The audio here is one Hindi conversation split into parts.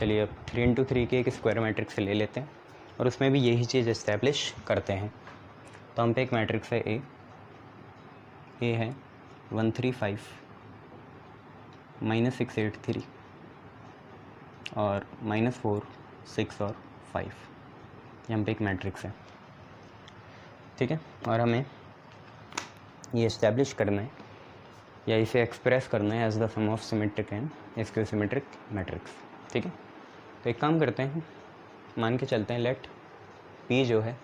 चलिए अब 3 × 3 के एक स्क्वायर मैट्रिक्स ले लेते हैं और उसमें भी यही चीज़ इस्टेब्लिश करते हैं। तो हम पे एक मैट्रिक्स है ए है 135 -683 और -4 6 और 5, ये हम पे एक मैट्रिक्स है, ठीक है। और हमें ये इस्टेब्लिश करना है या इसे एक्सप्रेस करना है as the sum of symmetric and square matrix, ठीक है। तो एक काम करते हैं, मान के चलते हैं लेट पी जो है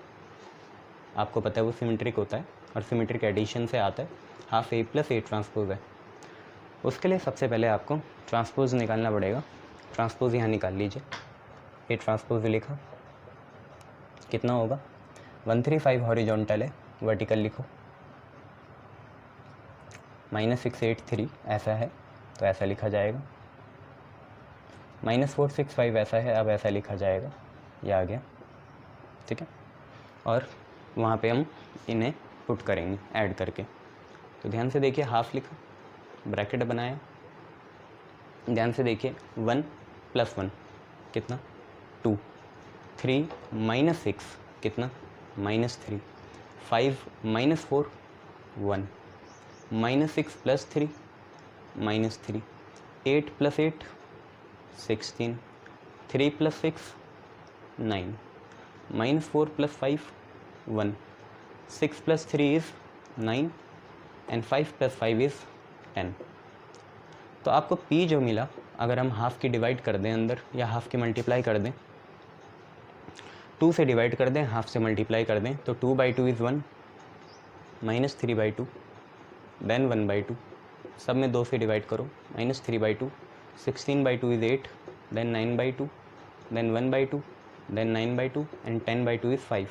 आपको पता है वो सिमेट्रिक होता है और सिमेट्रिक एडिशन से आता है half A plus A transpose है। उसके लिए सबसे पहले आपको ट्रांसपोज निकालना पड़ेगा। ट्रांसपोज यहाँ निकाल लीजिए, ए ट्रांसपोज लिखा, कितना होगा 135 हॉरिजॉन्टल है, वर्टिकल लिखो -683 ऐसा है तो ऐसा लिखा जाएगा, -465 ऐसा है अब ऐसा लिखा जाएगा, ये आ गया, ठीक है। और वहाँ पे हम इन्हें पुट करेंगे ऐड करके। तो ध्यान से देखिए, हाफ लिखा, ब्रैकेट बनाया, ध्यान से देखिए 1 + 1 कितना 2, 3 - 6 कितना -3, 5 - 4 1, -6 + 3 -3, 8 + 8 16, 3 + 6 9, -4 + 5 1, 6 + 3 is 9 and 5 + 5 is 10। तो आपको P जो मिला, अगर हम हाफ की डिवाइड कर दें अंदर या हाफ की मल्टीप्लाई कर दें, 2 से डिवाइड कर दें, हाफ से मल्टीप्लाई कर दें, तो 2/2 is 1, -3/2, देन 1/2, सब में 2 से डिवाइड करो, -3/2, 16/2 is 8, then 9/2, then 1/2, then 9/2 and 10/2 is 5।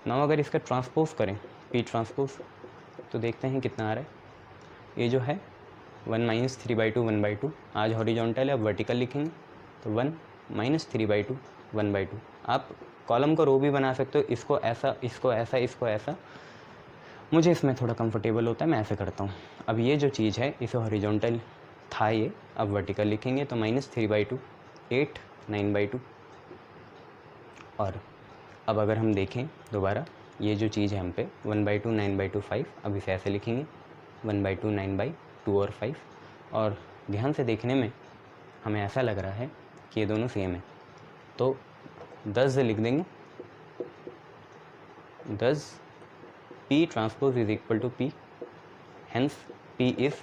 Now अगर इसका ट्रांसपोज करें P ट्रांसपोज तो देखते हैं कितना आ रहा है। ये जो है 1 - 3/2 1/2, आज हॉरिजॉन्टल है, अब वर्टिकल लिखेंगे तो 1 - 3/2 1/2। आप कॉलम को रो भी बना सकते हो, इसको ऐसा, इसको ऐसा, इसको ऐसा, मुझे इसमें थोड़ा कंफर्टेबल होता है, मैं ऐसे करता हूँ। अब ये जो चीज़ है इसे हॉरिजॉन्टल था ये, अब वर्टिकल लिखेंगे तो -3/2 8 9/2। और अब अगर हम देखें दोबारा, ये जो चीज़ है हम पे 1/2 9/2 5, अब इसे ऐसे लिखेंगे 1/2 9/2 और 5। और ध्यान से देखने में हमें ऐसा लग रहा है कि ये दोनों सेम है, तो 10 से लिख देंगे, 10 P transpose is equal to P, hence P is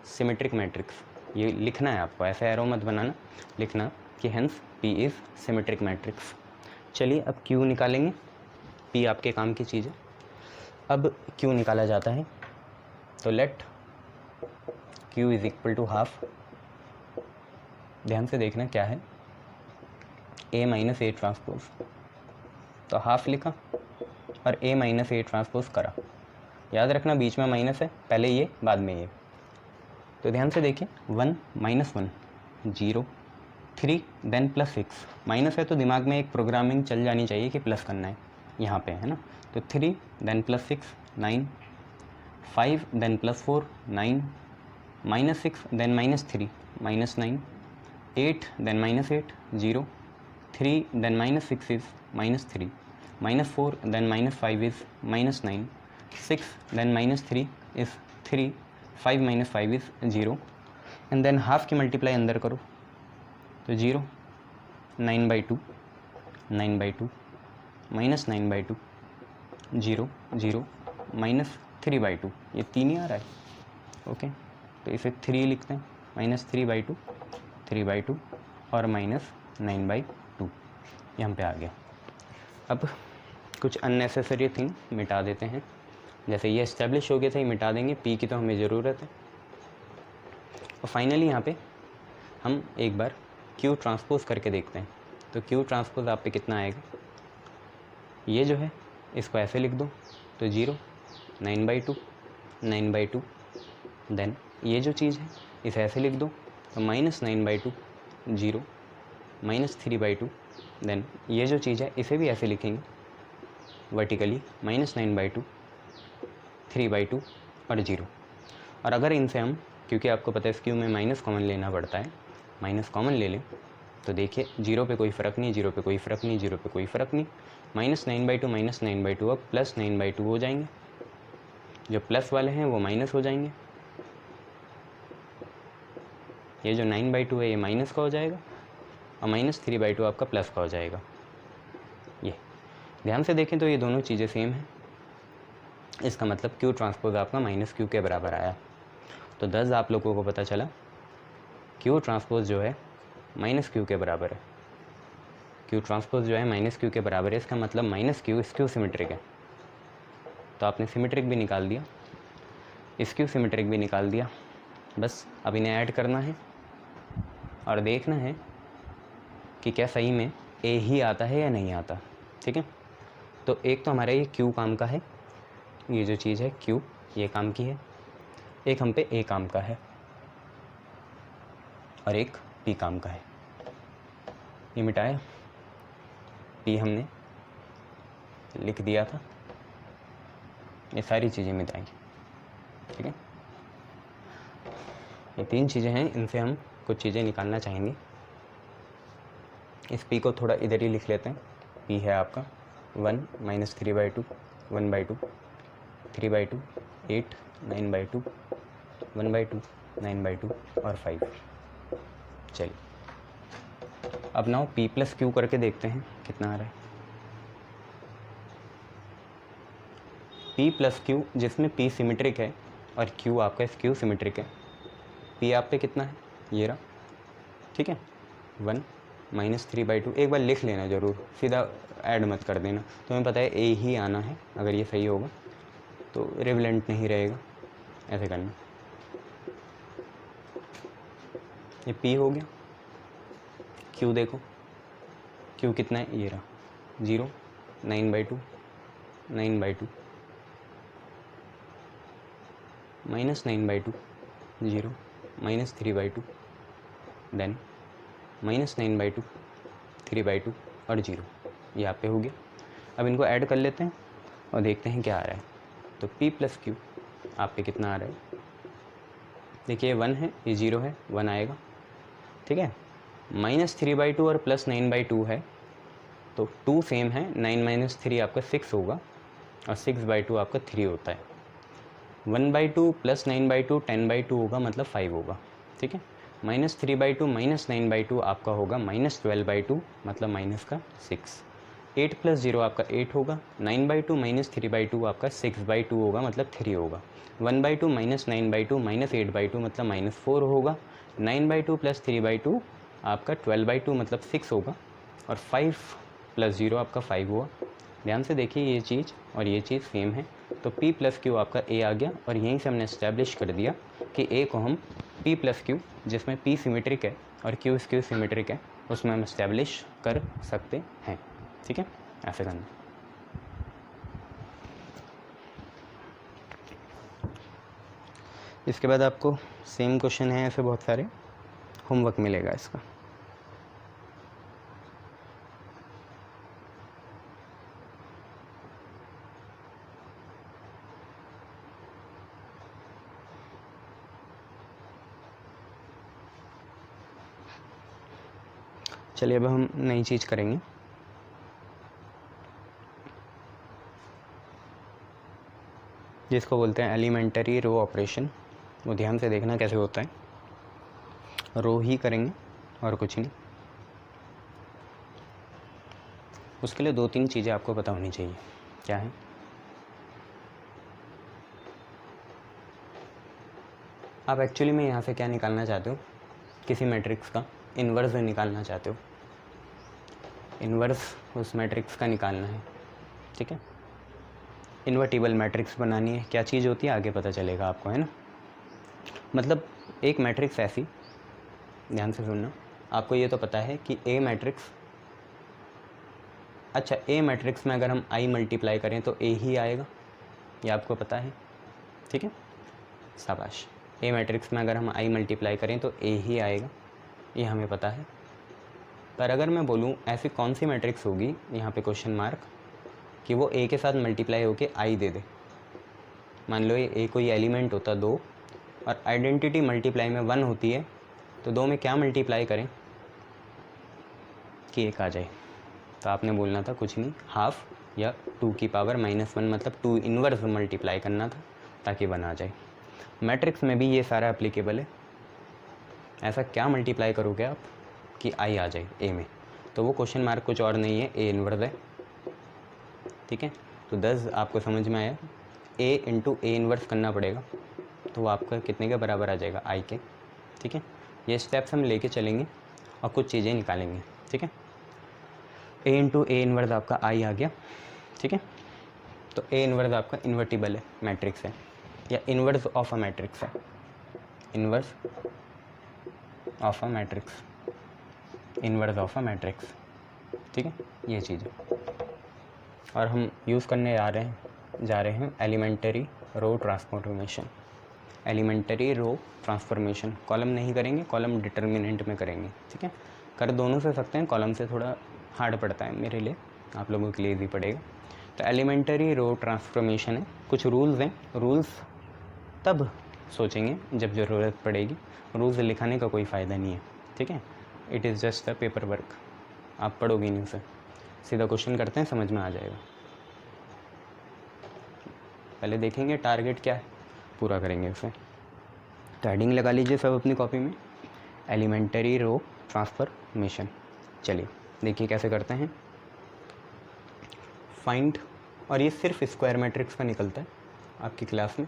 symmetric matrix. ये लिखना है आपको, ऐसे एरो मत बनाना, लिखना कि hence P is symmetric matrix. चलिए अब Q निकालेंगे, P आपके काम की चीज़ है। अब Q निकाला जाता है, तो let Q is equal to half, ध्यान से देखना क्या है, A - A ट्रांसपोज, तो हाफ लिखा और A - A ट्रांसपोज करा। याद रखना बीच में माइनस है, पहले ये बाद में ये। तो ध्यान से देखिए 1 - 1 0, 3 देन +6, माइनस है तो दिमाग में एक प्रोग्रामिंग चल जानी चाहिए कि प्लस करना है यहाँ पे, है ना। तो 3 then +6 9, 5 then +4 9, -6 then -3 -9, 8 then -8 0, 3 then -6 is -3, -4 then -5 is -9, 6 then -3 is 3, 5 - 5 is 0, and then half की मल्टीप्लाई अंदर करो तो 0, 9/2 9/2, -9/2 0 0, -3/2, ये 3 ही आ रहा है, ओके। तो इसे 3 लिखते हैं, -3/2 3/2 और -9/2, यहाँ पे आ गया। अब कुछ अननेसेसरी थिंग मिटा देते हैं, जैसे ये इस्टेब्लिश हो गया था, ये मिटा देंगे, P की तो हमें ज़रूरत है। और फाइनली यहाँ पे हम एक बार Q ट्रांसपोज करके देखते हैं, तो Q ट्रांसपोज आप पे कितना आएगा, ये जो है इसको ऐसे लिख दो तो 0 9/2 9/2, देन ये जो चीज़ है इसे ऐसे लिख दो तो -9/2 0, -3/2, देन ये जो चीज़ है इसे भी ऐसे लिखेंगे वर्टिकली -9/2 3/2 और 0। और अगर इनसे हम, क्योंकि आपको पता है इस Q में माइनस कॉमन लेना पड़ता है, माइनस कॉमन ले लें तो देखिए 0 पे कोई फ़र्क नहीं, 0 पे कोई फ़र्क नहीं, 0 पे कोई फ़र्क नहीं। -9/2 -9/2 अब +9/2 हो जाएंगे। जो प्लस वाले हैं वो माइनस हो जाएंगे। ये जो 9/2 है ये माइनस का हो जाएगा और -3/2 आपका प्लस का हो जाएगा। ये ध्यान से देखें तो ये दोनों चीज़ें सेम हैं। इसका मतलब Q ट्रांसपोज आपका -Q के बराबर आया। तो 10 आप लोगों को पता चला Q ट्रांसपोज जो है -Q के बराबर है। Q ट्रांसपोज जो है -Q के बराबर है, इसका मतलब -Q स्क्यू सिमेट्रिक है। तो आपने सिमेट्रिक भी निकाल दिया, स्क्यू सिमेट्रिक भी निकाल दिया। बस अब इन्हें ऐड करना है और देखना है कि क्या सही में A ही आता है या नहीं आता। ठीक है, तो एक तो हमारा ये Q काम का है, ये जो चीज़ है Q ये काम की है, एक हम पे A काम का है और एक P काम का है। ये मिटाया, P हमने लिख दिया था, ये सारी चीज़ें मिटाएंगे। ठीक है, ये 3 चीज़ें हैं, इनसे हम कुछ चीज़ें निकालना चाहेंगे। इस P को थोड़ा इधर ही लिख लेते हैं। P है आपका 1 -3/2 1/2 3/2 8 9/2 1/2 9/2 और 5। चलिए अब नाउ P + Q करके देखते हैं कितना आ रहा है। P + Q जिसमें P सिमेट्रिक है और Q आपका स्क्यू सिमेट्रिक है। P आप पे कितना है, ये रहा। ठीक है, 1 -3/2 एक बार लिख लेना ज़रूर, सीधा ऐड मत कर देना। तुम्हें पता है A ही आना है, अगर ये सही होगा तो रिवलेंट नहीं रहेगा, ऐसे करना। ये P हो गया। Q देखो, Q कितना है, ये रहा 0 9/2 9/2 -9/2 0 -3/2 देन -9/2 3/2 और 0, ये आप पे हो गया। अब इनको ऐड कर लेते हैं और देखते हैं क्या आ रहा है। तो P + Q आप पे कितना आ रहा है, देखिए 1 है, ये 0 है, 1 आएगा। ठीक है, -3/2 और +9/2 है, तो 2 सेम है। 9 - 3 आपका 6 होगा और 6/2 आपका 3 होता है। 1/2 + 9/2 10/2 होगा, मतलब 5 होगा। ठीक है, -3/2 - 9/2 आपका होगा -12/2, मतलब माइनस का 6। 8 + 0 आपका 8 होगा। 9/2 - 3/2 आपका 6/2 होगा, मतलब 3 होगा। 1/2 - 9/2 -8/2 मतलब -4 होगा। 9/2 + 3/2 आपका 12/2 मतलब 6 होगा और 5 + 0 आपका 5 हुआ। ध्यान से देखिए ये चीज़ और ये चीज़ सेम है, तो P + Q आपका A आ गया और यहीं से हमने इस्टेब्लिश कर दिया कि A को हम P + Q जिसमें P सिमेट्रिक है और Q स्क्यू सिमेट्रिक है उसमें हम इस्टेब्लिश कर सकते हैं। ठीक है, ऐसे करना। इसके बाद आपको सेम क्वेश्चन है, ऐसे बहुत सारे होमवर्क मिलेगा इसका। चलिए अब हम नई चीज़ करेंगे। जिसको बोलते हैं एलिमेंटरी रो ऑपरेशन। वो ध्यान से देखना कैसे होता है। रो ही करेंगे और कुछ नहीं। उसके लिए 2-3 चीज़ें आपको पता होनी चाहिए। क्या है, आप एक्चुअली में यहाँ से क्या निकालना चाहते हो, किसी मैट्रिक्स का इन्वर्स निकालना चाहते हो। इन्वर्स उस मैट्रिक्स का निकालना है। ठीक है, इन्वर्टिबल मैट्रिक्स बनानी है। क्या चीज़ होती है आगे पता चलेगा आपको, है ना। मतलब एक मैट्रिक्स ऐसी, ध्यान से सुनना, आपको ये तो पता है कि ए मैट्रिक्स, अच्छा ए मैट्रिक्स में अगर हम आई मल्टीप्लाई करें तो ए ही आएगा, ये आपको पता है। ठीक है, शाबाश। ए मैट्रिक्स में अगर हम आई मल्टीप्लाई करें तो ए ही आएगा, ये हमें पता है। पर अगर मैं बोलूँ ऐसी कौन सी मैट्रिक्स होगी, यहाँ पे क्वेश्चन मार्क, कि वो ए के साथ मल्टीप्लाई होके आई दे दे। मान लो ये ए कोई एलिमेंट होता 2 और आइडेंटिटी मल्टीप्लाई में 1 होती है, तो 2 में क्या मल्टीप्लाई करें, कि 1 आ जाए, तो आपने बोलना था कुछ नहीं, हाफ या 2 की पावर -1 मतलब 2 इनवर्स मल्टीप्लाई करना था ताकि 1 आ जाए। मैट्रिक्स में भी ये सारा एप्लीकेबल है। ऐसा क्या मल्टीप्लाई करोगे आप कि आई आ जाए ए में, तो वो क्वेश्चन मार्क कुछ और नहीं है, ए इनवर्स है। ठीक है, तो 10 आपको समझ में आया, ए इंटू ए इनवर्स करना पड़ेगा, तो वो आपका कितने के बराबर आ जाएगा, आई के। ठीक है, ये स्टेप्स हम लेके चलेंगे और कुछ चीज़ें निकालेंगे। ठीक है, ए इंटू ए इनवर्स आपका आई आ गया। ठीक है, तो ए इनवर्स आपका इन्वर्टिबल है, मैट्रिक्स है, या इनवर्स ऑफ अ मैट्रिक्स है, inverse of a matrix, inverse of a matrix. ठीक है, ये चीज़ है। और हम यूज़ करने जा रहे हैं एलिमेंटरी रो ट्रांसफॉर्मेशन। एलिमेंटरी रो ट्रांसफॉर्मेशन कॉलम नहीं करेंगे, कॉलम डिटर्मिनेंट में करेंगे। ठीक है, कर दोनों से सकते हैं, कॉलम से थोड़ा हार्ड पड़ता है मेरे लिए, आप लोगों के लिए ईजी पड़ेगा। तो एलिमेंटरी रो ट्रांसफॉर्मेशन है, कुछ रूल्स हैं, रूल्स तब सोचेंगे जब ज़रूरत पड़ेगी, रूल्स लिखाने का कोई फ़ायदा नहीं है। ठीक है, it is just the paper work, आप पढ़ोगे नहीं उसे, सीधा क्वेश्चन करते हैं, समझ में आ जाएगा। पहले देखेंगे टारगेट क्या है, पूरा करेंगे उसे। तो हेडिंग लगा लीजिए सब अपनी कॉपी में, एलिमेंटरी रो ट्रांसफॉर्मेशन। चलिए देखिए कैसे करते हैं। फाइंड, और ये सिर्फ स्क्वायर मैट्रिक्स का निकलता है आपकी क्लास में।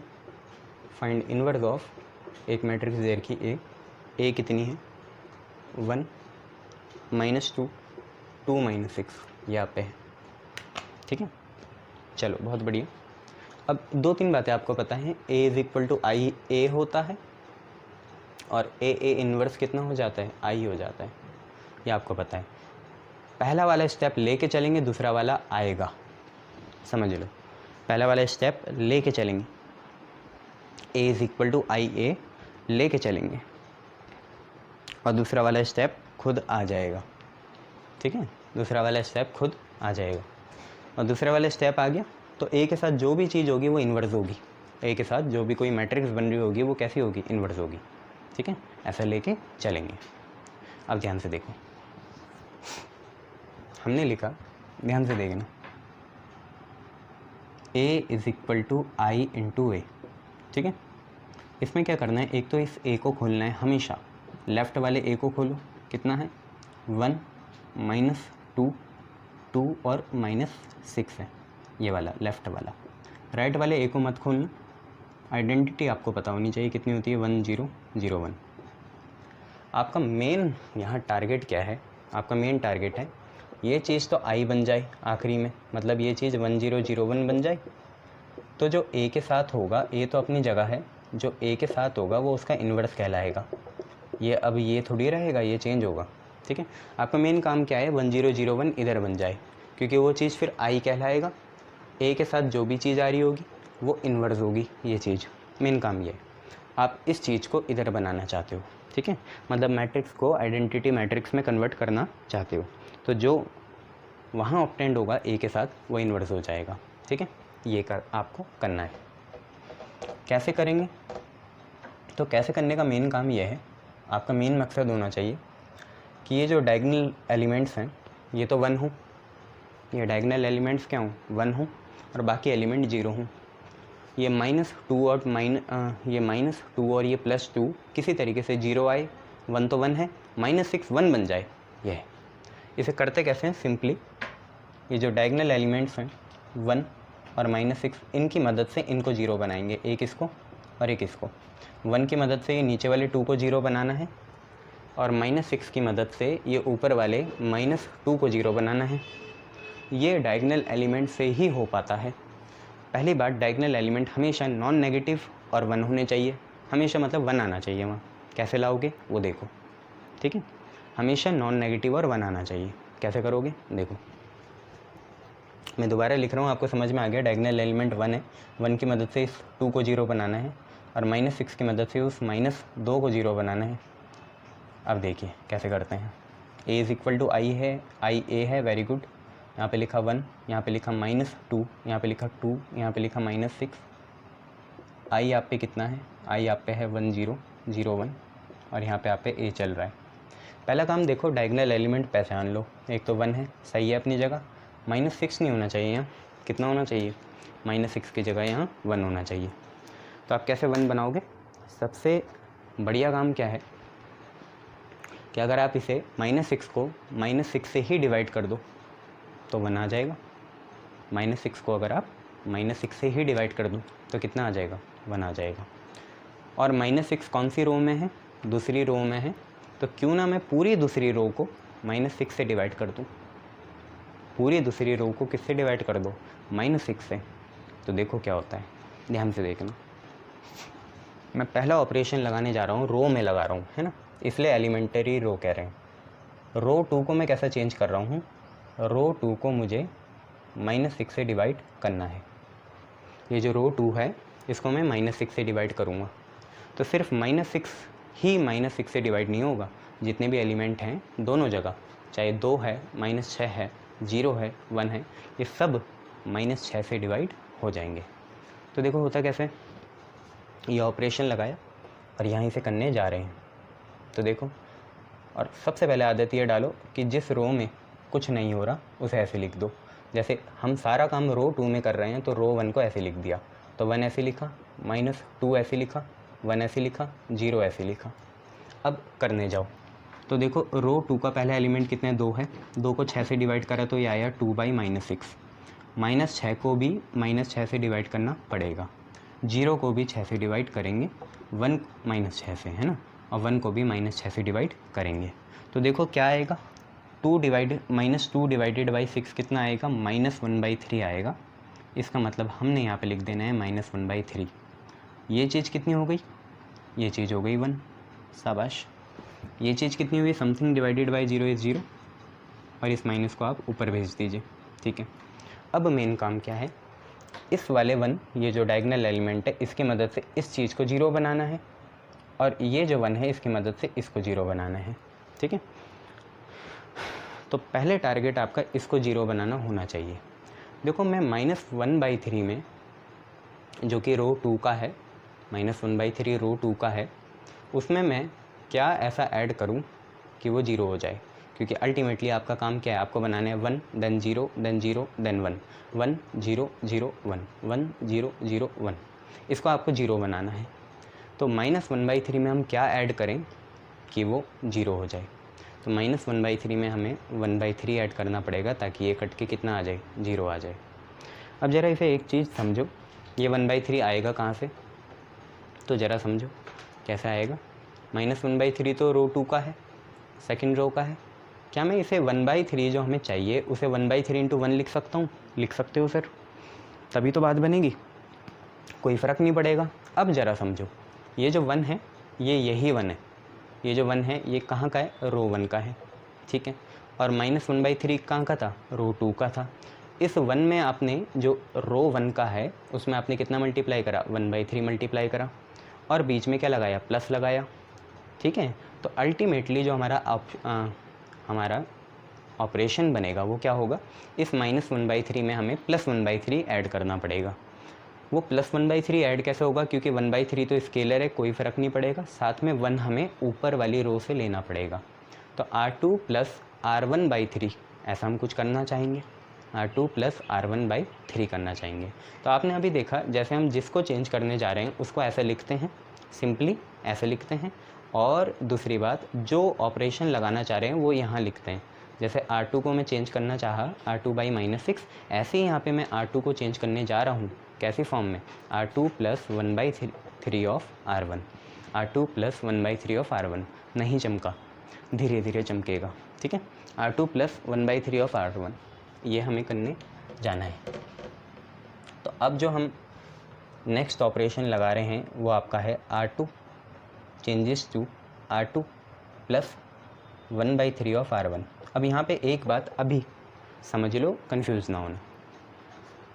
फाइंड इनवर्स ऑफ एक मैट्रिक्स दे रखी ए कितनी है, 1 -2 2 -6, ये आप पे है। ठीक है, चलो बहुत बढ़िया। अब 2-3 बातें आपको पता है, A is equal to I ए होता है, और ए इन्वर्स कितना हो जाता है, आई हो जाता है, ये आपको पता है। पहला वाला स्टेप लेके चलेंगे, दूसरा वाला आएगा, समझ लो। पहला वाला स्टेप लेके चलेंगे, ए इज़ इक्वल टू आई ए लेके चलेंगे, और दूसरा वाला स्टेप खुद आ जाएगा। ठीक है, दूसरा वाला स्टेप खुद आ जाएगा, और दूसरा वाला स्टेप आ गया तो ए के साथ जो भी चीज़ होगी वो इन्वर्स होगी। ए के साथ जो भी कोई मैट्रिक्स बन रही होगी वो कैसी होगी, इन्वर्स होगी। ठीक है, ऐसा लेके चलेंगे। अब ध्यान से देखो, हमने लिखा, ध्यान से देखना, A is equal to I into A. ठीक है, इसमें क्या करना है, एक तो इस ए को खोलना है हमेशा, लेफ़्ट वाले ए को खोलो, कितना है 1 -2 2 और -6 है, ये वाला लेफ़्ट वाला। राइट वाले ए को मत खोलना, आइडेंटिटी आपको पता होनी चाहिए कितनी होती है, 1 0 0 1। आपका मेन यहाँ टारगेट क्या है, आपका मेन टारगेट है ये चीज़ तो आई बन जाए आखिरी में, मतलब ये चीज़ 1 0 0 1 बन जाए, तो जो ए के साथ होगा, ए तो अपनी जगह है, जो ए के साथ होगा वो उसका इन्वर्स कहलाएगा। ये अब ये थोड़ी रहेगा, ये चेंज होगा। ठीक है, आपका मेन काम क्या है, 1 0 0 1 इधर बन जाए, क्योंकि वो चीज़ फिर आई कहलाएगा। ए के साथ जो भी चीज़ आ रही होगी वो इन्वर्स होगी, ये चीज़ मेन काम ये है। आप इस चीज़ को इधर बनाना चाहते हो। ठीक है, मतलब मैट्रिक्स को आइडेंटिटी मैट्रिक्स में कन्वर्ट करना चाहते हो, तो जो वहाँ ऑब्टेंड होगा ए के साथ वो इन्वर्स हो जाएगा। ठीक है, ये आपको करना है। कैसे करेंगे, तो कैसे करने का मेन काम ये है, आपका मेन मकसद होना चाहिए कि ये जो डायगोनल एलिमेंट्स हैं ये तो 1 हो, ये डायगोनल एलिमेंट्स क्या हूँ, 1 हूँ, और बाकी एलिमेंट 0 हूँ। ये -2 और ये -2 और ये +2 किसी तरीके से 0 आए, 1 तो 1 है, -6 1 बन जाए, ये है। इसे करते कैसे हैं, सिंपली ये जो डायगोनल एलिमेंट्स हैं 1 और -6, इनकी मदद से इनको 0 बनाएंगे, एक इसको और एक इसको। 1 की मदद से ये नीचे वाले 2 को 0 बनाना है, और -6 की मदद से ये ऊपर वाले -2 को 0 बनाना है। ये डायगोनल एलिमेंट से ही हो पाता है। पहली बात, डायगोनल एलिमेंट हमेशा नॉन नेगेटिव और 1 होने चाहिए, हमेशा मतलब 1 आना चाहिए वहाँ। कैसे लाओगे वो देखो। ठीक है, हमेशा नॉन नेगेटिव और 1 आना चाहिए। कैसे करोगे देखो, मैं दोबारा लिख रहा हूँ, आपको समझ में आ गया। डायगोनल एलिमेंट 1 है, 1 की मदद से इस 2 को 0 बनाना है, और -6 की मदद से उस -2 को 0 बनाना है। अब देखिए कैसे करते हैं। ए इज़ इक्वल टू आई है, आई ए है, वेरी गुड। यहाँ पे लिखा 1, यहाँ पे लिखा -2, यहाँ पे लिखा 2, यहाँ पे लिखा -6। आई आप पे कितना है, आई आप पे है 1 0 0 1, और यहाँ पे आप पे ए चल रहा है। पहला काम देखो, डायगोनल एलिमेंट पहचान लो। एक तो 1 है, सही है अपनी जगह, -6 नहीं होना चाहिए यहाँ, कितना होना चाहिए, -6 की जगह यहाँ 1 होना चाहिए। तो आप कैसे 1 बनाओगे? सबसे बढ़िया काम क्या है कि अगर आप इसे -6 को -6 से ही डिवाइड कर दो तो 1 आ जाएगा। -6 को अगर आप -6 से ही डिवाइड कर दो तो कितना आ जाएगा, 1 आ जाएगा। और -6 कौन सी रो में है, दूसरी रो में है, तो क्यों ना मैं पूरी दूसरी रो को -6 से डिवाइड कर दूँ। पूरी दूसरी रो को किससे डिवाइड कर दो, -6 से। तो देखो क्या होता है, ध्यान से देखना। मैं पहला ऑपरेशन लगाने जा रहा हूँ, रो में लगा रहा हूँ, है ना, इसलिए एलिमेंटरी रो कह रहे हैं। रो 2 को मैं कैसा चेंज कर रहा हूँ, रो 2 को मुझे -6 से डिवाइड करना है। ये जो रो 2 है इसको मैं -6 से डिवाइड करूँगा। तो सिर्फ -6 ही -6 से डिवाइड नहीं होगा, जितने भी एलिमेंट हैं दोनों जगह, चाहे 2 है, -6 है, 0 है, 1 है, ये सब -6 से डिवाइड हो जाएंगे। तो देखो होता कैसे, ये ऑपरेशन लगाया और यहाँ इसे करने जा रहे हैं। तो देखो, और सबसे पहले आदत ये डालो कि जिस रो में कुछ नहीं हो रहा उसे ऐसे लिख दो। जैसे हम सारा काम रो 2 में कर रहे हैं तो रो 1 को ऐसे लिख दिया, तो 1 ऐसे लिखा, -2 ऐसे लिखा, 1 ऐसे लिखा, 0 ऐसे लिखा। अब करने जाओ तो देखो रो 2 का पहला एलिमेंट कितने, 2 है, 2 को 6 से डिवाइड करा तो ये आया 2/-6। -6 को भी -6 से डिवाइड करना पड़ेगा, 0 को भी 6 से डिवाइड करेंगे, 1 -6 से, है ना, और 1 को भी -6 से डिवाइड करेंगे। तो देखो क्या आएगा, -2 डिवाइडेड बाई 6 कितना आएगा, -1/3 आएगा। इसका मतलब हमने यहाँ पे लिख देना है -1/3। ये चीज़ कितनी हो गई, ये चीज़ हो गई 1, शाबाश। ये चीज़ कितनी हुई, समथिंग डिवाइडेड बाई 0 इज़ 0, और इस माइनस को आप ऊपर भेज दीजिए, ठीक है। अब मेन काम क्या है, इस वाले 1, ये जो डायगोनल एलिमेंट है इसकी मदद से इस चीज़ को 0 बनाना है, और ये जो 1 है इसकी मदद से इसको 0 बनाना है, ठीक है। तो पहले टारगेट आपका इसको 0 बनाना होना चाहिए। देखो मैं -1/3 में, जो कि रो 2 का है, -1/3 रो 2 का है, उसमें मैं क्या ऐसा ऐड करूं कि वो 0 हो जाए, क्योंकि अल्टीमेटली आपका काम क्या है, आपको बनाना है 1 देन 0 देन 0 देन 1, 1 0 0 1, 1 0 0 1, इसको आपको 0 बनाना है। तो -1/3 में हम क्या ऐड करें कि वो 0 हो जाए, तो -1/3 में हमें 1/3 ऐड करना पड़ेगा ताकि ये कट के कितना आ जाए, 0 आ जाए। अब ज़रा इसे एक चीज़ समझो, ये 1/3 आएगा कहाँ से, तो ज़रा समझो कैसे आएगा। -1/3 तो रो 2 का है, सेकंड रो का है, क्या मैं इसे 1/3 जो हमें चाहिए उसे 1/3 × 1 लिख सकता हूँ? लिख सकते हो सर, तभी तो बात बनेगी, कोई फ़र्क नहीं पड़ेगा। अब ज़रा समझो, ये जो 1 है ये यही 1 है, ये जो 1 है ये कहाँ का है, रो 1 का है, ठीक है। और -1/3 कहाँ का था, रो 2 का था। इस 1 में आपने जो रो 1 का है उसमें आपने कितना मल्टीप्लाई करा, 1/3 मल्टीप्लाई करा, और बीच में क्या लगाया, प्लस लगाया, ठीक है। तो अल्टीमेटली जो हमारा ऑपरेशन बनेगा वो क्या होगा, इस -1/3 में हमें +1/3 ऐड करना पड़ेगा। वो +1/3 ऐड कैसे होगा, क्योंकि 1/3 तो स्केलर है, कोई फ़र्क नहीं पड़ेगा, साथ में 1 हमें ऊपर वाली रो से लेना पड़ेगा। तो R2 + R1/3 ऐसा हम कुछ करना चाहेंगे, R2 + R1/3 करना चाहेंगे। तो आपने अभी देखा, जैसे हम जिसको चेंज करने जा रहे हैं उसको ऐसे लिखते हैं, सिंपली ऐसे लिखते हैं, और दूसरी बात जो ऑपरेशन लगाना चाह रहे हैं वो यहाँ लिखते हैं। जैसे R2 को मैं चेंज करना चाहा R2/-6, ऐसे ही यहाँ पे मैं R2 को चेंज करने जा रहा हूँ, कैसी फॉर्म में, R2 + 1/3 of R1, R2 + 1/3 of R1। नहीं चमका, धीरे धीरे चमकेगा, ठीक है। R2 + 1/3 ऑफ R1, ये हमें करने जाना है। तो अब जो हम नेक्स्ट ऑपरेशन लगा रहे हैं वो आपका है R2 changes to R2 + 1/3 of R1। अब यहाँ पे एक बात अभी समझ लो, कंफ्यूज ना होना,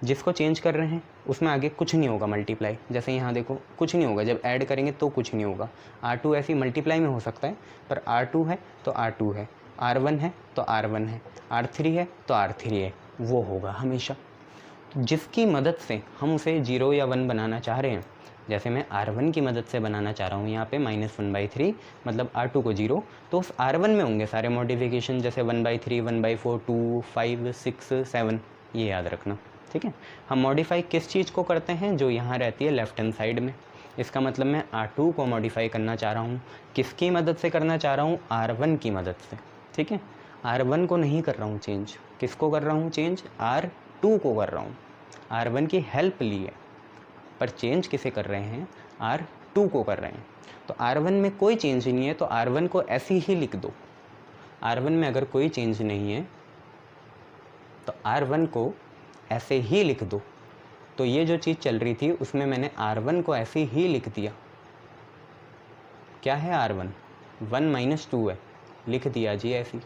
जिसको चेंज कर रहे हैं उसमें आगे कुछ नहीं होगा मल्टीप्लाई, जैसे यहाँ देखो कुछ नहीं होगा, जब ऐड करेंगे तो कुछ नहीं होगा। R2 ऐसी मल्टीप्लाई में हो सकता है, पर R2 है तो R2 है, R1 है तो R1 है, R3 है तो R3 है, वो होगा हमेशा। तो जिसकी मदद से हम उसे 0 या 1 बनाना चाह रहे हैं जैसे मैं R1 की मदद से बनाना चाह रहा हूँ यहाँ पे -1/3 मतलब R2 को 0, तो उस R1 में होंगे सारे मॉडिफिकेशन, जैसे 1/3, 1/4, 2, 5, 6, 7, ये याद रखना, ठीक है। हम मॉडिफाई किस चीज़ को करते हैं, जो यहाँ रहती है लेफ्ट हैंड साइड में। इसका मतलब मैं R2 को मॉडिफाई करना चाह रहा हूँ, किसकी मदद से करना चाह रहा हूँ, R1 की मदद से, ठीक है। R1 को नहीं कर रहा हूँ चेंज, किसको कर रहा हूँ चेंज, R2 को कर रहा हूँ। R1 की हेल्प ली है, पर चेंज किसे कर रहे हैं, R2 को कर रहे हैं। तो R1 में कोई चेंज नहीं है, तो R1 को ऐसे ही लिख दो। R1 में अगर कोई चेंज नहीं है तो R1 को ऐसे ही लिख दो। तो ये जो चीज़ चल रही थी उसमें मैंने R1 को ऐसे ही लिख दिया। क्या है R1, 1 - 2 है, लिख दिया जी ऐसी।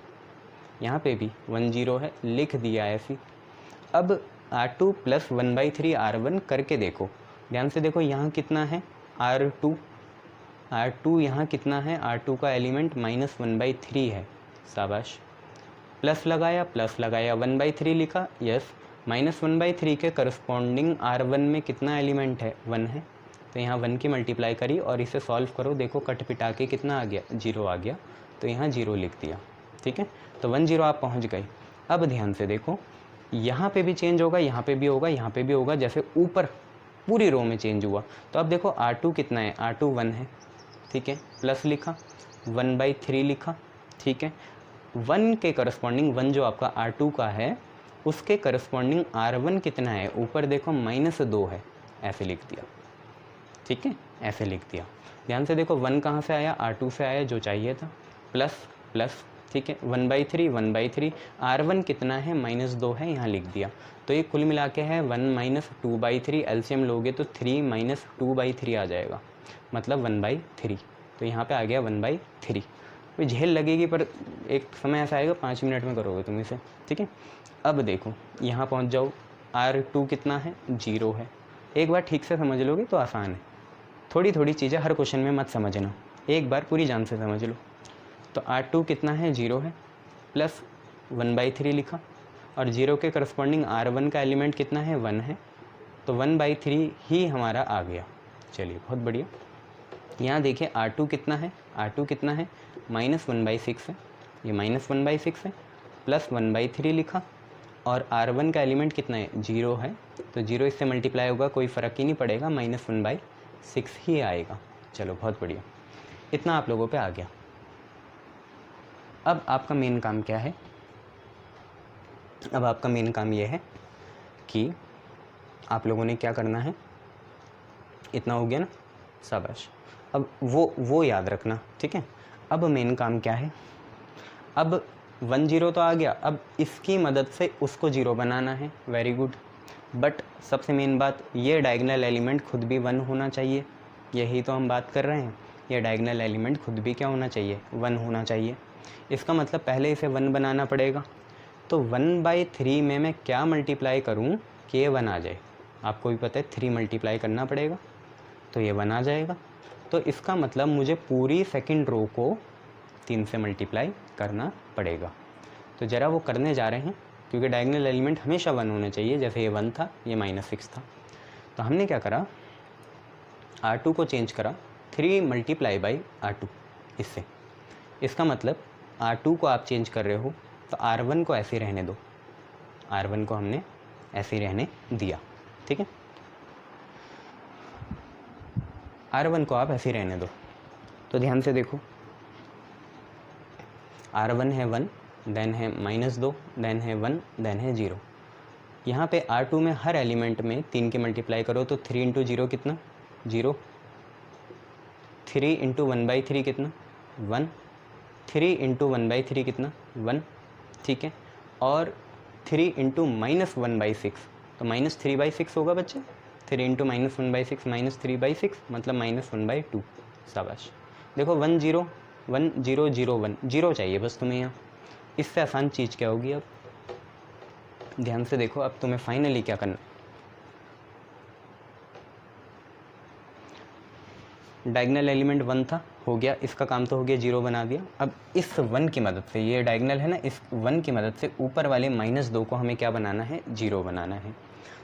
यहाँ पे भी 1 0 है, लिख दिया ऐसी। अब R2 + 1/3 R1 करके देखो, ध्यान से देखो यहाँ कितना है, R2 यहाँ कितना है, R2 का एलिमेंट -1/3 है, शाबाश। प्लस लगाया 1/3 लिखा, यस। -1/3 के करस्पॉन्डिंग R1 में कितना एलिमेंट है, 1 है, तो यहाँ 1 की मल्टीप्लाई करी और इसे सॉल्व करो, देखो कट पिटा के कितना आ गया, 0 आ गया, तो यहाँ 0 लिख दिया, ठीक है। तो 1 0 आप पहुँच गए। अब ध्यान से देखो, यहाँ पे भी चेंज होगा, यहाँ पे भी होगा, यहाँ पे भी होगा, जैसे ऊपर पूरी रो में चेंज हुआ। तो अब देखो R2 कितना है, R2 1 है, ठीक है, प्लस लिखा, 1/3 लिखा, ठीक है। 1 के करस्पॉन्डिंग 1 जो आपका R2 का है, उसके करस्पॉन्डिंग R1 कितना है, ऊपर देखो -2 है, ऐसे लिख दिया, ठीक है, ऐसे लिख दिया। ध्यान से देखो 1 कहाँ से आया, R2 से आया, जो चाहिए था, प्लस प्लस, ठीक है, 1/3 R1 कितना है, -2 है, यहाँ लिख दिया। तो ये कुल मिला के है 1 - 2/3, एलसीएम लोगे तो 3 - 2/3 आ जाएगा, मतलब 1/3। तो यहाँ पे आ गया 1/3। तो झेल लगेगी, पर एक समय ऐसा आएगा 5 मिनट में करोगे तुम इसे, ठीक है। अब देखो यहाँ पहुँच जाओ, R2 कितना है, 0 है। एक बार ठीक से समझ लोगे तो आसान है, थोड़ी थोड़ी चीज़ें हर क्वेश्चन में मत समझना, एक बार पूरी जान से समझ लो। तो R2 कितना है, 0 है, प्लस 1/3 लिखा, और 0 के करस्पॉन्डिंग R1 का एलिमेंट कितना है, 1 है, तो 1/3 ही हमारा आ गया। चलिए बहुत बढ़िया। यहाँ देखिए R2 कितना है, R2 कितना है, -1/6 है, ये -1/6 है, प्लस 1/3 लिखा, और R1 का एलिमेंट कितना है, 0 है, तो 0 इससे मल्टीप्लाई होगा, कोई फ़र्क ही नहीं पड़ेगा, -1/6 ही आएगा। चलो बहुत बढ़िया, इतना आप लोगों पे आ गया। अब आपका मेन काम क्या है, अब आपका मेन काम ये है कि आप लोगों ने क्या करना है, इतना हो गया ना, शाबाश। अब वो याद रखना, ठीक है। अब मेन काम क्या है, अब 1 0 तो आ गया, अब इसकी मदद से उसको 0 बनाना है, वेरी गुड। बट सबसे मेन बात, ये डायगोनल एलिमेंट खुद भी 1 होना चाहिए, यही तो हम बात कर रहे हैं। ये डायगोनल एलिमेंट खुद भी क्या होना चाहिए, 1 होना चाहिए। इसका मतलब पहले इसे 1 बनाना पड़ेगा। तो 1/3 में मैं क्या मल्टीप्लाई करूं कि ये 1 आ जाए, आपको भी पता है 3 मल्टीप्लाई करना पड़ेगा, तो ये 1 आ जाएगा। तो इसका मतलब मुझे पूरी सेकंड रो को 3 से मल्टीप्लाई करना पड़ेगा। तो ज़रा वो करने जा रहे हैं, क्योंकि डायगोनल एलिमेंट हमेशा 1 होना चाहिए, जैसे ये 1 था, ये -6 था। तो हमने क्या करा, R2 को चेंज करा 3 × R2 इससे। इसका मतलब R2 को आप चेंज कर रहे हो, तो R1 को ऐसे रहने दो, R1 को हमने ऐसे रहने दिया, ठीक है। R1 को आप ऐसे रहने दो। तो ध्यान से देखो, R1 है 1, देन है -2, देन है 1, देन है 0। यहाँ पे R2 में हर एलिमेंट में 3 की मल्टीप्लाई करो, तो 3 × 0 कितना, 0, 3 × 1/3 कितना, 1, 3 × 1/3 कितना, 1, ठीक है। और 3 × -1/6, तो -3/6 होगा बच्चे, 3 × -1/6 -3/6 मतलब -1/2, शाबाश। देखो 1 0 1 0 0 1 0 चाहिए बस तुम्हें यहाँ। इससे आसान चीज़ क्या होगी, अब ध्यान से देखो, अब तुम्हें फाइनली क्या करना, डायगोनल एलिमेंट 1 था, हो गया, इसका काम तो हो गया, 0 बना दिया। अब इस 1 की मदद से, ये डायगोनल है ना, इस 1 की मदद से ऊपर वाले -2 को हमें क्या बनाना है, 0 बनाना है।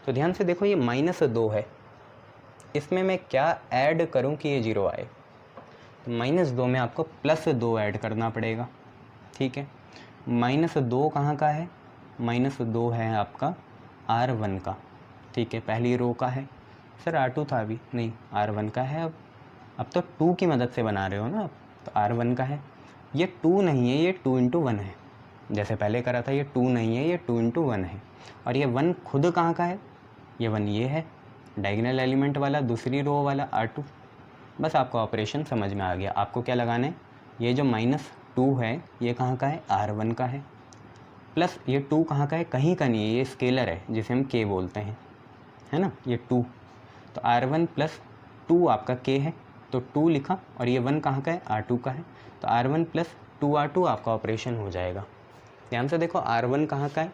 तो ध्यान से देखो, ये -2 है, इसमें मैं क्या ऐड करूं कि ये 0 आए, तो -2 में आपको +2 ऐड करना पड़ेगा, ठीक है। -2 कहाँ का है, -2 है आपका R1 का, ठीक है, पहली रो का है। सर R2 था अभी, नहीं R1 का है। अब तो 2 की मदद से बना रहे हो ना आप, तो R1 का है। ये 2 नहीं है, ये 2 × 1 है, जैसे पहले करा था। ये 2 नहीं है, ये 2 × 1 है। और ये 1 खुद कहाँ का है, ये 1 ये है, डायगोनल एलिमेंट वाला, दूसरी रो वाला R2। बस आपको ऑपरेशन समझ में आ गया। आपको क्या लगाना है, ये जो -2 है ये कहाँ का है, R1 का है, प्लस ये 2 कहाँ का है, कहीं का नहीं है, ये स्केलर है जिसे हम K बोलते हैं, है ना, ये 2। तो R1 + 2 आपका K है, तो 2 लिखा, और ये 1 कहाँ का है, R2 का है, तो R1 + 2R2 आपका ऑपरेशन हो जाएगा। ध्यान से देखो, R1 कहाँ का है,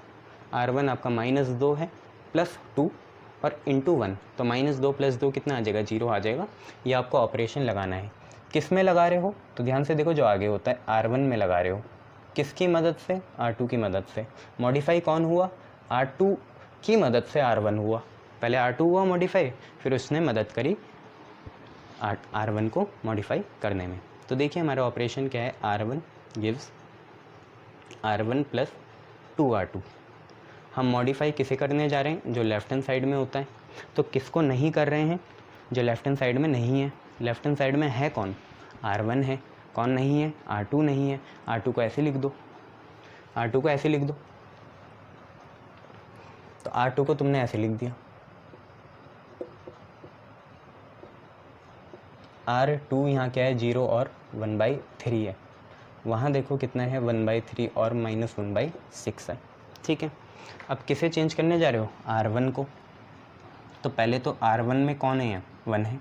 R1 आपका -2 है, +2 और × 1, तो -2 + 2 कितना आ जाएगा, 0 आ जाएगा। ये आपको ऑपरेशन लगाना है। किस में लगा रहे हो, तो ध्यान से देखो, जो आगे होता है R1 में लगा रहे हो, किसकी मदद से, R2 की मदद से। मॉडिफाई कौन हुआ, R2 की मदद से R1 हुआ। पहले R2 हुआ मॉडिफाई, फिर उसने मदद करी R1 को मॉडिफाई करने में। तो देखिए हमारा ऑपरेशन क्या है, R1 गिव्स R1 + 2R2। हम मॉडिफाई किसे करने जा रहे हैं, जो लेफ्ट हैंड साइड में होता है। तो किसको नहीं कर रहे हैं, जो लेफ्ट हैंड साइड में नहीं है। लेफ्ट हैंड साइड में है कौन, R1 है, कौन नहीं है, R2 नहीं है। R2 को ऐसे लिख दो, R2 को ऐसे लिख दो, तो R2 को तुमने ऐसे लिख दिया, R2 यहाँ क्या है, 0 और 1/3 है। वहाँ देखो कितना है, 1/3 और -1/6 है, ठीक है। अब किसे चेंज करने जा रहे हो, R1 को। तो पहले तो R1 में कौन है, 1 है,